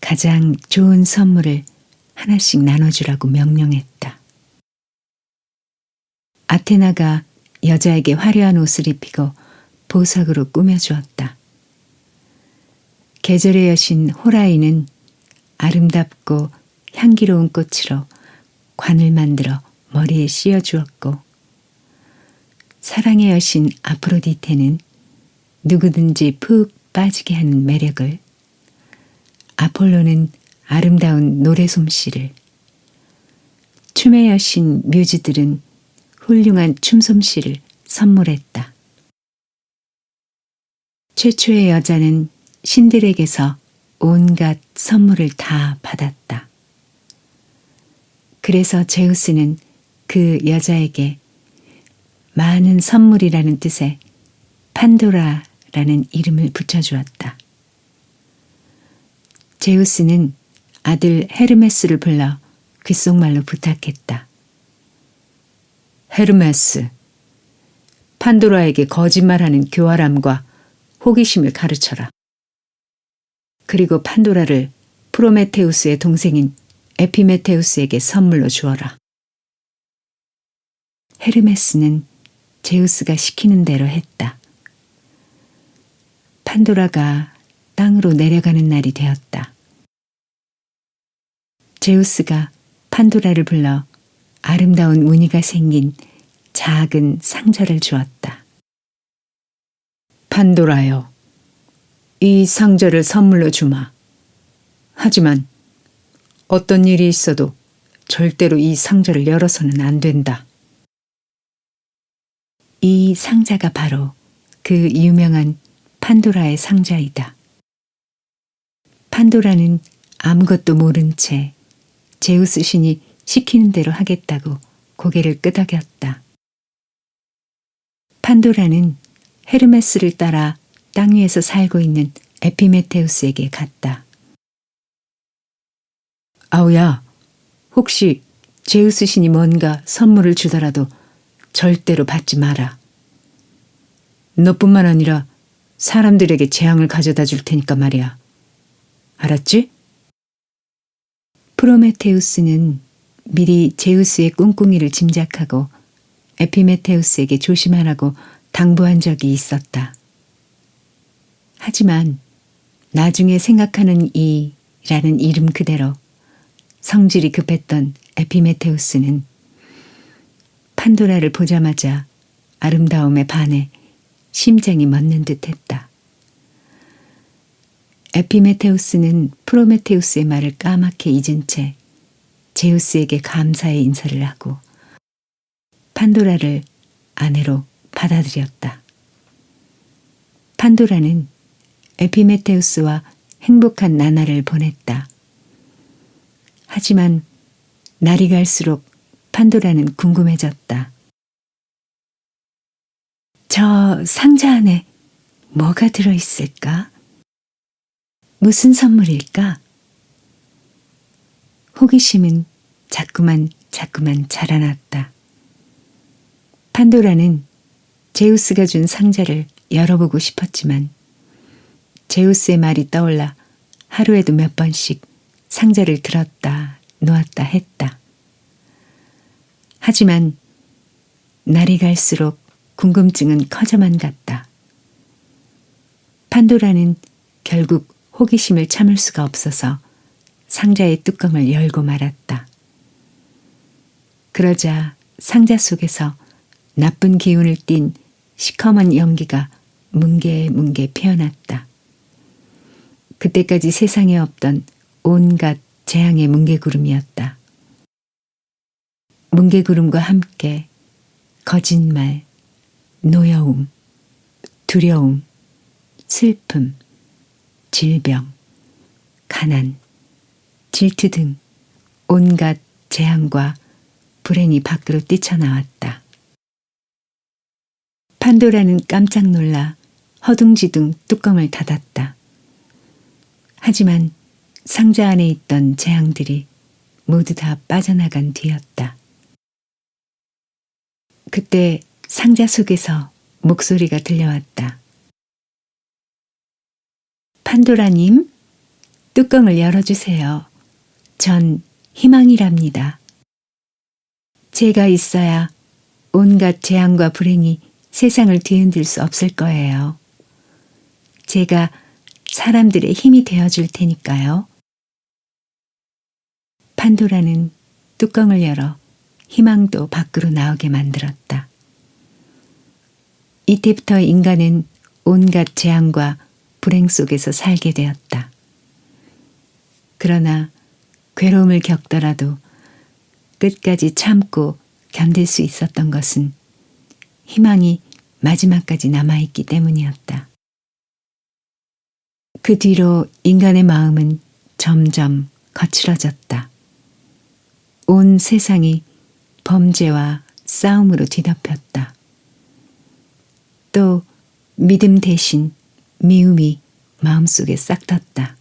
S1: 가장 좋은 선물을 하나씩 나눠주라고 명령했다. 아테나가 여자에게 화려한 옷을 입히고 보석으로 꾸며주었다. 계절의 여신 호라이는 아름답고 향기로운 꽃으로 관을 만들어 머리에 씌워주었고, 사랑의 여신 아프로디테는 누구든지 푹 빠지게 하는 매력을, 아폴로는 아름다운 노래 솜씨를, 춤의 여신 뮤즈들은 훌륭한 춤솜씨를 선물했다. 최초의 여자는 신들에게서 온갖 선물을 다 받았다. 그래서 제우스는 그 여자에게 많은 선물이라는 뜻의 판도라라는 이름을 붙여주었다. 제우스는 아들 헤르메스를 불러 귓속말로 부탁했다.
S2: 헤르메스, 판도라에게 거짓말하는 교활함과 호기심을 가르쳐라. 그리고 판도라를 프로메테우스의 동생인 에피메테우스에게 선물로 주어라.
S1: 헤르메스는 제우스가 시키는 대로 했다. 판도라가 땅으로 내려가는 날이 되었다. 제우스가 판도라를 불러 아름다운 무늬가 생긴 작은 상자를 주었다.
S2: 판도라여, 이 상자를 선물로 주마. 하지만 어떤 일이 있어도 절대로 이 상자를 열어서는 안 된다.
S1: 이 상자가 바로 그 유명한 판도라의 상자이다. 판도라는 아무것도 모른 채 제우스 신이 시키는 대로 하겠다고 고개를 끄덕였다. 판도라는 헤르메스를 따라 땅 위에서 살고 있는 에피메테우스에게 갔다.
S2: 아우야, 혹시 제우스 신이 뭔가 선물을 주더라도 절대로 받지 마라. 너뿐만 아니라 사람들에게 재앙을 가져다 줄 테니까 말이야. 알았지?
S1: 프로메테우스는 미리 제우스의 꿍꿍이를 짐작하고 에피메테우스에게 조심하라고 당부한 적이 있었다. 하지만 나중에 생각하는 이라는 이름 그대로 성질이 급했던 에피메테우스는 판도라를 보자마자 아름다움에 반해 심장이 멎는 듯했다. 에피메테우스는 프로메테우스의 말을 까맣게 잊은 채 제우스에게 감사의 인사를 하고 판도라를 아내로 받아들였다. 판도라는 에피메테우스와 행복한 나날을 보냈다. 하지만 날이 갈수록 판도라는 궁금해졌다. 저 상자 안에 뭐가 들어있을까? 무슨 선물일까? 호기심은 자꾸만 자라났다. 판도라는 제우스가 준 상자를 열어보고 싶었지만 제우스의 말이 떠올라 하루에도 몇 번씩 상자를 들었다 놓았다 했다. 하지만 날이 갈수록 궁금증은 커져만 갔다. 판도라는 결국 호기심을 참을 수가 없어서 상자의 뚜껑을 열고 말았다. 그러자 상자 속에서 나쁜 기운을 띤 시커먼 연기가 뭉게뭉게 피어났다. 그때까지 세상에 없던 온갖 재앙의 뭉게구름이었다. 뭉게구름과 함께 거짓말, 노여움, 두려움, 슬픔, 질병, 가난, 질투 등 온갖 재앙과 불행이 밖으로 뛰쳐나왔다. 판도라는 깜짝 놀라 허둥지둥 뚜껑을 닫았다. 하지만 상자 안에 있던 재앙들이 모두 다 빠져나간 뒤였다. 그때 상자 속에서 목소리가 들려왔다. 판도라님, 뚜껑을 열어주세요. 전 희망이랍니다. 제가 있어야 온갖 재앙과 불행이 세상을 뒤흔들 수 없을 거예요. 제가 사람들의 힘이 되어줄 테니까요. 판도라는 뚜껑을 열어 희망도 밖으로 나오게 만들었다. 이때부터 인간은 온갖 재앙과 불행 속에서 살게 되었다. 그러나 괴로움을 겪더라도 끝까지 참고 견딜 수 있었던 것은 희망이 마지막까지 남아있기 때문이었다. 그 뒤로 인간의 마음은 점점 거칠어졌다. 온 세상이 범죄와 싸움으로 뒤덮였다. 또 믿음 대신 미움이 마음속에 싹 텄다.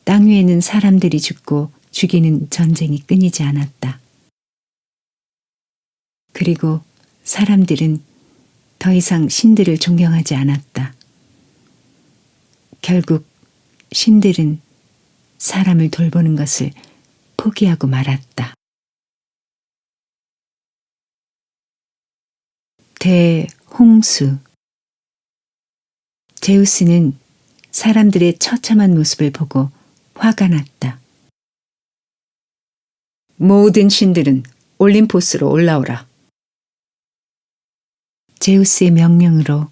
S1: 땅 위에는 사람들이 죽고 죽이는 전쟁이 끊이지 않았다. 그리고 사람들은 더 이상 신들을 존경하지 않았다. 결국 신들은 사람을 돌보는 것을 포기하고 말았다. 대홍수. 제우스는 사람들의 처참한 모습을 보고 화가 났다.
S2: 모든 신들은 올림포스로 올라오라.
S1: 제우스의 명령으로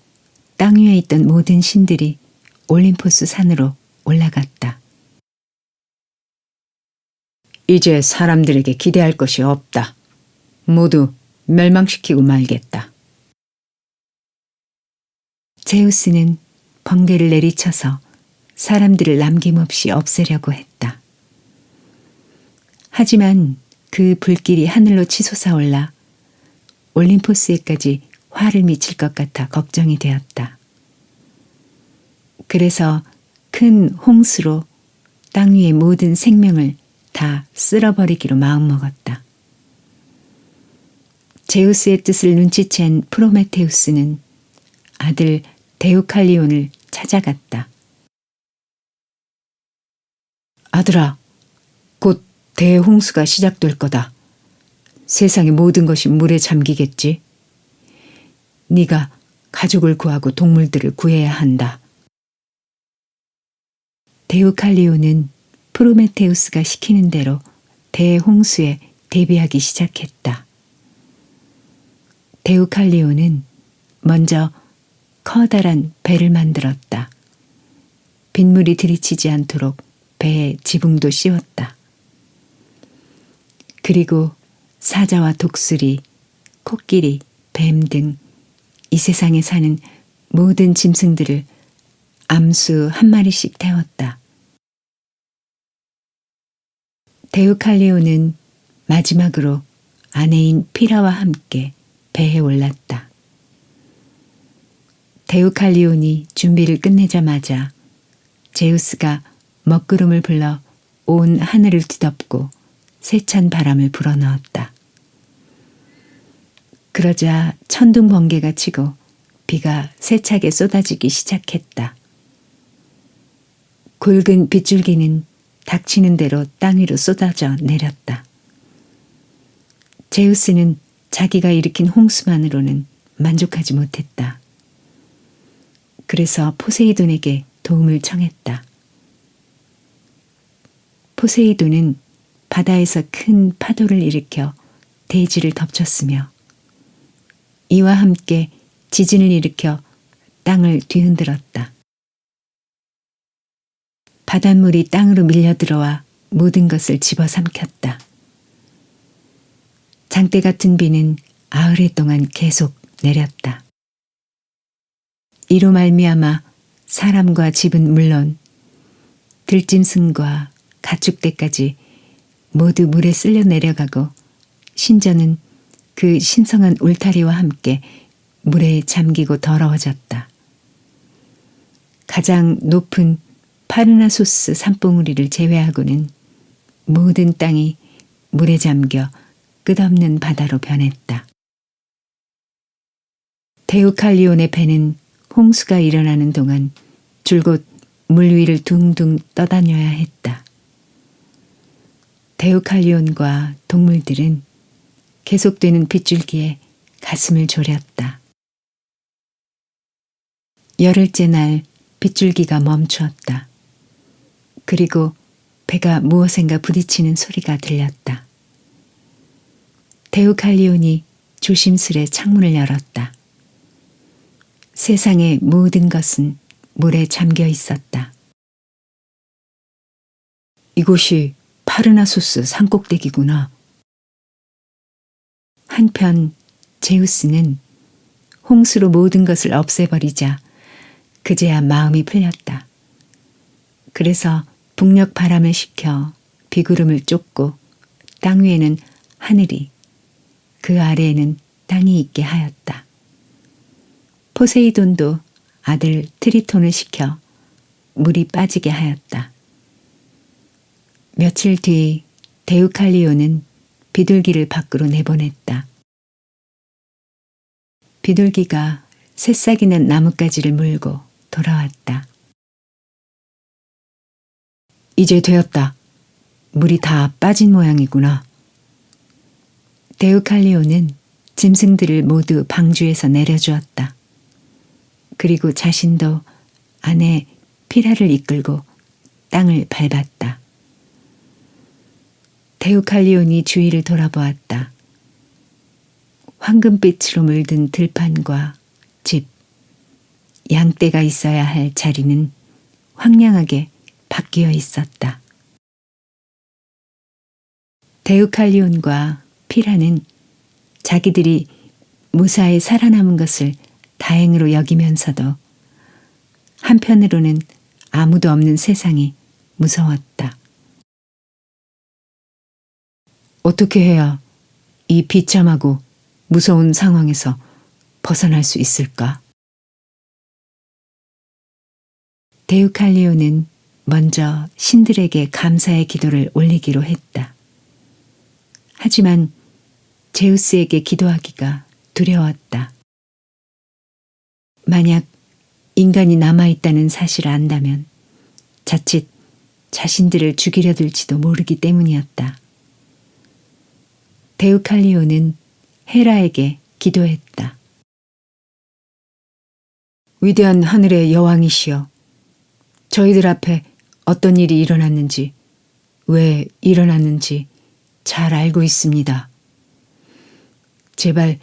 S1: 땅 위에 있던 모든 신들이 올림포스 산으로 올라갔다.
S2: 이제 사람들에게 기대할 것이 없다. 모두 멸망시키고 말겠다.
S1: 제우스는 번개를 내리쳐서 사람들을 남김없이 없애려고 했다. 하지만 그 불길이 하늘로 치솟아 올라 올림포스에까지 화를 미칠 것 같아 걱정이 되었다. 그래서 큰 홍수로 땅 위의 모든 생명을 다 쓸어버리기로 마음먹었다. 제우스의 뜻을 눈치챈 프로메테우스는 아들 데우칼리온을 찾아갔다.
S2: 아들아, 곧 대홍수가 시작될 거다. 세상의 모든 것이 물에 잠기겠지. 네가 가족을 구하고 동물들을 구해야 한다.
S1: 데우칼리온은 프로메테우스가 시키는 대로 대홍수에 대비하기 시작했다. 데우칼리온은 먼저 커다란 배를 만들었다. 빗물이 들이치지 않도록 배에 지붕도 씌웠다. 그리고 사자와 독수리, 코끼리, 뱀 등 이 세상에 사는 모든 짐승들을 암수 한 마리씩 태웠다. 데우칼리온은 마지막으로 아내인 피라와 함께 배에 올랐다. 데우칼리온이 준비를 끝내자마자 제우스가 먹구름을 불러 온 하늘을 뒤덮고 세찬 바람을 불어넣었다. 그러자 천둥 번개가 치고 비가 세차게 쏟아지기 시작했다. 굵은 빗줄기는 닥치는 대로 땅 위로 쏟아져 내렸다. 제우스는 자기가 일으킨 홍수만으로는 만족하지 못했다. 그래서 포세이돈에게 도움을 청했다. 포세이돈은 바다에서 큰 파도를 일으켜 대지를 덮쳤으며 이와 함께 지진을 일으켜 땅을 뒤흔들었다. 바닷물이 땅으로 밀려들어와 모든 것을 집어삼켰다. 장대 같은 비는 아흘 동안 계속 내렸다. 이로 말미암아 사람과 집은 물론 들짐승과 가축대까지 모두 물에 쓸려 내려가고 신전은 그 신성한 울타리와 함께 물에 잠기고 더러워졌다. 가장 높은 파르나소스 산봉우리를 제외하고는 모든 땅이 물에 잠겨 끝없는 바다로 변했다. 데우칼리온의 배는 홍수가 일어나는 동안 줄곧 물 위를 둥둥 떠다녀야 했다. 데우칼리온과 동물들은 계속되는 빗줄기에 가슴을 졸였다. 열흘째 날 빗줄기가 멈추었다. 그리고 배가 무엇인가 부딪히는 소리가 들렸다. 데우칼리온이 조심스레 창문을 열었다. 세상의 모든 것은 물에 잠겨 있었다.
S2: 이곳이 파르나소스 산꼭대기구나.
S1: 한편 제우스는 홍수로 모든 것을 없애버리자 그제야 마음이 풀렸다. 그래서 북녘 바람을 식혀 비구름을 쫓고 땅 위에는 하늘이, 그 아래에는 땅이 있게 하였다. 포세이돈도 아들 트리톤을 시켜 물이 빠지게 하였다. 며칠 뒤 데우칼리온은 비둘기를 밖으로 내보냈다. 비둘기가 새싹이 난 나뭇가지를 물고 돌아왔다.
S2: 이제 되었다. 물이 다 빠진 모양이구나.
S1: 데우칼리온은 짐승들을 모두 방주에서 내려주었다. 그리고 자신도 아내 피라를 이끌고 땅을 밟았다. 데우칼리온이 주위를 돌아보았다. 황금빛으로 물든 들판과 집, 양떼가 있어야 할 자리는 황량하게 바뀌어 있었다. 데우칼리온과 피라는 자기들이 무사히 살아남은 것을 다행으로 여기면서도 한편으로는 아무도 없는 세상이 무서웠다.
S2: 어떻게 해야 이 비참하고 무서운 상황에서 벗어날 수 있을까?
S1: 데우칼리온은 먼저 신들에게 감사의 기도를 올리기로 했다. 하지만 제우스에게 기도하기가 두려웠다. 만약 인간이 남아있다는 사실을 안다면 자칫 자신들을 죽이려 들지도 모르기 때문이었다. 데우칼리온은 헤라에게 기도했다.
S2: 위대한 하늘의 여왕이시여, 저희들 앞에 어떤 일이 일어났는지, 왜 일어났는지 잘 알고 있습니다. 제발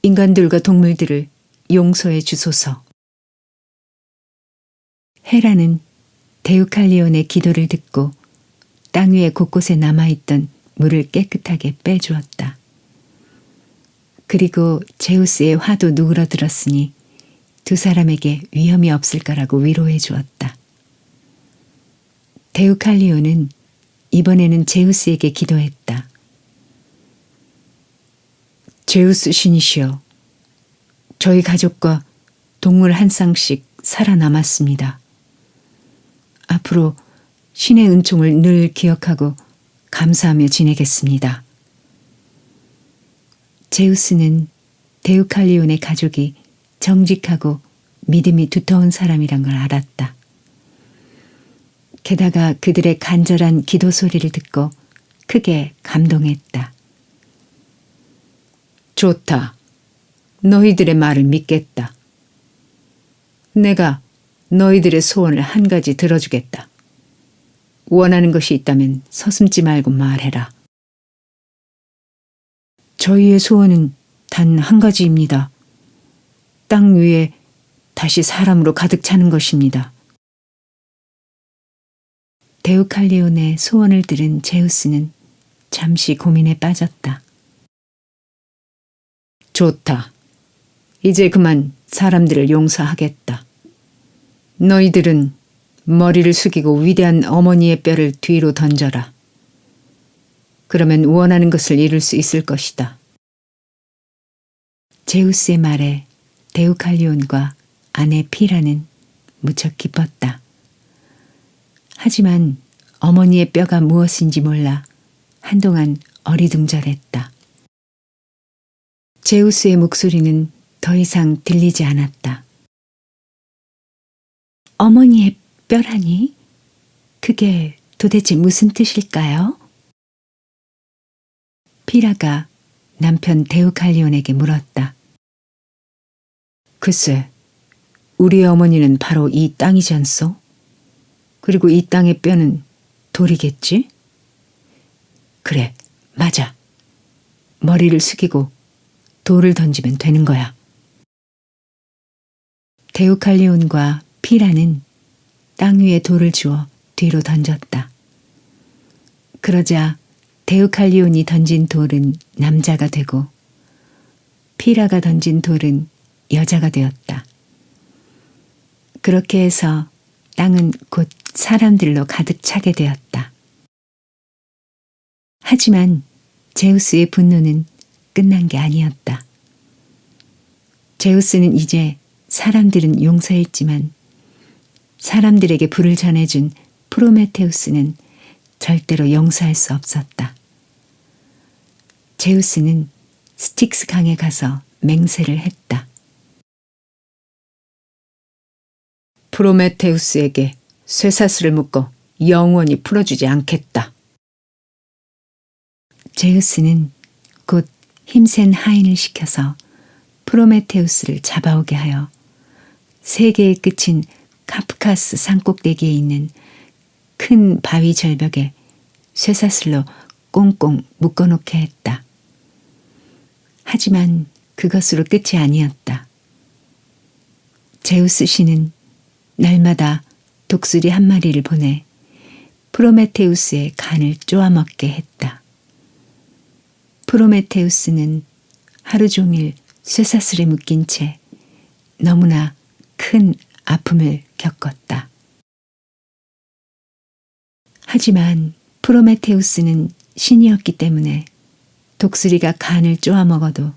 S2: 인간들과 동물들을 용서해 주소서.
S1: 헤라는 데우칼리온의 기도를 듣고 땅 위에 곳곳에 남아있던 물을 깨끗하게 빼주었다. 그리고 제우스의 화도 누그러들었으니 두 사람에게 위험이 없을 거라고 위로해 주었다. 데우칼리온은 이번에는 제우스에게 기도했다.
S2: 제우스 신이시여, 저희 가족과 동물 한 쌍씩 살아남았습니다. 앞으로 신의 은총을 늘 기억하고 감사하며 지내겠습니다.
S1: 제우스는 데우칼리온의 가족이 정직하고 믿음이 두터운 사람이란 걸 알았다. 게다가 그들의 간절한 기도 소리를 듣고 크게 감동했다.
S2: 좋다. 너희들의 말을 믿겠다. 내가 너희들의 소원을 한 가지 들어주겠다. 원하는 것이 있다면 서슴지 말고 말해라. 저희의 소원은 단 한 가지입니다. 땅 위에 다시 사람으로 가득 차는 것입니다.
S1: 데우칼리온의 소원을 들은 제우스는 잠시 고민에 빠졌다.
S2: 좋다. 이제 그만 사람들을 용서하겠다. 너희들은 머리를 숙이고 위대한 어머니의 뼈를 뒤로 던져라. 그러면 원하는 것을 이룰 수 있을 것이다.
S1: 제우스의 말에 데우칼리온과 아내 피라는 무척 기뻤다. 하지만 어머니의 뼈가 무엇인지 몰라 한동안 어리둥절했다. 제우스의 목소리는 더 이상 들리지 않았다. 어머니의 뼈라니? 그게 도대체 무슨 뜻일까요? 피라가 남편 데우칼리온에게 물었다.
S2: 글쎄, 우리의 어머니는 바로 이 땅이지 않소? 그리고 이 땅의 뼈는 돌이겠지? 그래, 맞아. 머리를 숙이고 돌을 던지면 되는 거야.
S1: 데우칼리온과 피라는 땅 위에 돌을 주워 뒤로 던졌다. 그러자 데우칼리온이 던진 돌은 남자가 되고 피라가 던진 돌은 여자가 되었다. 그렇게 해서 땅은 곧 사람들로 가득 차게 되었다. 하지만 제우스의 분노는 끝난 게 아니었다. 제우스는 이제 사람들은 용서했지만 사람들에게 불을 전해준 프로메테우스는 절대로 용서할 수 없었다. 제우스는 스틱스 강에 가서 맹세를 했다.
S2: 프로메테우스에게 쇠사슬을 묶어 영원히 풀어주지 않겠다.
S1: 제우스는 곧 힘센 하인을 시켜서 프로메테우스를 잡아오게 하여 세계의 끝인 카프카스 산꼭대기에 있는 큰 바위 절벽에 쇠사슬로 꽁꽁 묶어놓게 했다. 하지만 그것으로 끝이 아니었다. 제우스 신은 날마다 독수리 한 마리를 보내 프로메테우스의 간을 쪼아먹게 했다. 프로메테우스는 하루 종일 쇠사슬에 묶인 채 너무나 큰 아픔을 겪었다. 하지만 프로메테우스는 신이었기 때문에 독수리가 간을 쪼아먹어도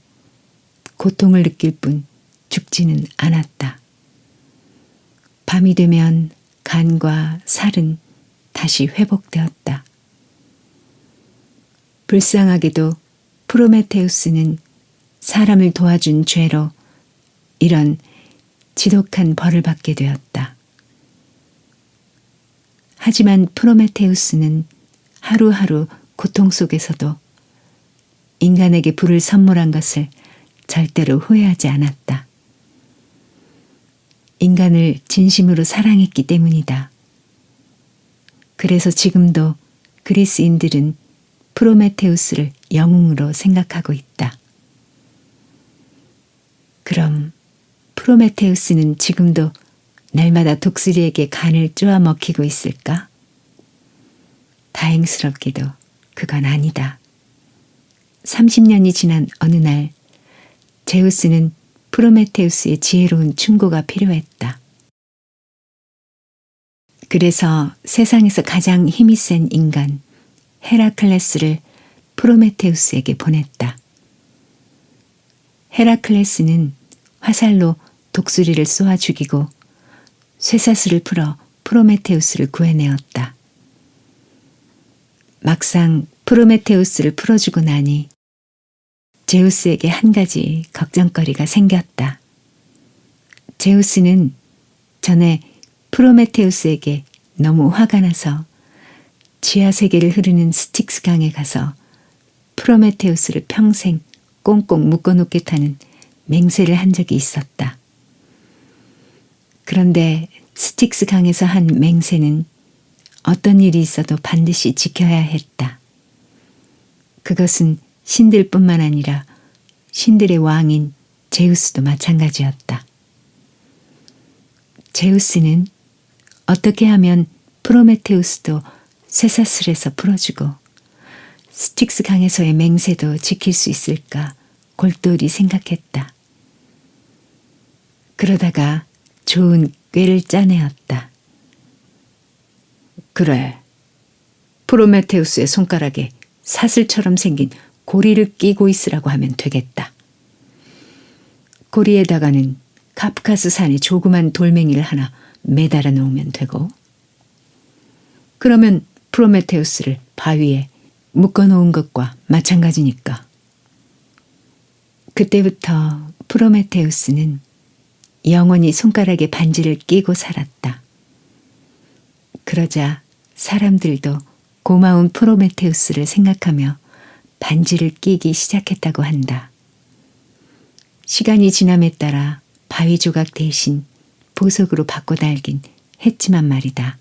S1: 고통을 느낄 뿐 죽지는 않았다. 밤이 되면 간과 살은 다시 회복되었다. 불쌍하게도 프로메테우스는 사람을 도와준 죄로 이런 지독한 벌을 받게 되었다. 하지만 프로메테우스는 하루하루 고통 속에서도 인간에게 불을 선물한 것을 절대로 후회하지 않았다. 인간을 진심으로 사랑했기 때문이다. 그래서 지금도 그리스인들은 프로메테우스를 영웅으로 생각하고 있다. 그럼 프로메테우스는 지금도 날마다 독수리에게 간을 쪼아 먹히고 있을까? 다행스럽게도 그건 아니다. 30년이 지난 어느 날 제우스는 프로메테우스의 지혜로운 충고가 필요했다. 그래서 세상에서 가장 힘이 센 인간 헤라클레스를 프로메테우스에게 보냈다. 헤라클레스는 화살로 독수리를 쏘아 죽이고 쇠사슬을 풀어 프로메테우스를 구해내었다. 막상 프로메테우스를 풀어주고 나니 제우스에게 한 가지 걱정거리가 생겼다. 제우스는 전에 프로메테우스에게 너무 화가 나서 지하세계를 흐르는 스틱스 강에 가서 프로메테우스를 평생 꽁꽁 묶어놓겠다는 맹세를 한 적이 있었다. 그런데 스틱스 강에서 한 맹세는 어떤 일이 있어도 반드시 지켜야 했다. 그것은 신들뿐만 아니라 신들의 왕인 제우스도 마찬가지였다. 제우스는 어떻게 하면 프로메테우스도 쇠사슬에서 풀어주고 스틱스 강에서의 맹세도 지킬 수 있을까 골똘히 생각했다. 그러다가 좋은 꾀를 짜내었다.
S2: 그래, 프로메테우스의 손가락에 사슬처럼 생긴 고리를 끼고 있으라고 하면 되겠다. 고리에다가는 카프카스 산의 조그만 돌멩이를 하나 매달아 놓으면 되고, 그러면 프로메테우스를 바위에 묶어놓은 것과 마찬가지니까. 그때부터 프로메테우스는 영원히 손가락에 반지를 끼고 살았다. 그러자 사람들도 고마운 프로메테우스를 생각하며
S1: 반지를 끼기 시작했다고 한다. 시간이 지남에 따라 바위 조각 대신 보석으로 바꿔 달긴 했지만 말이다.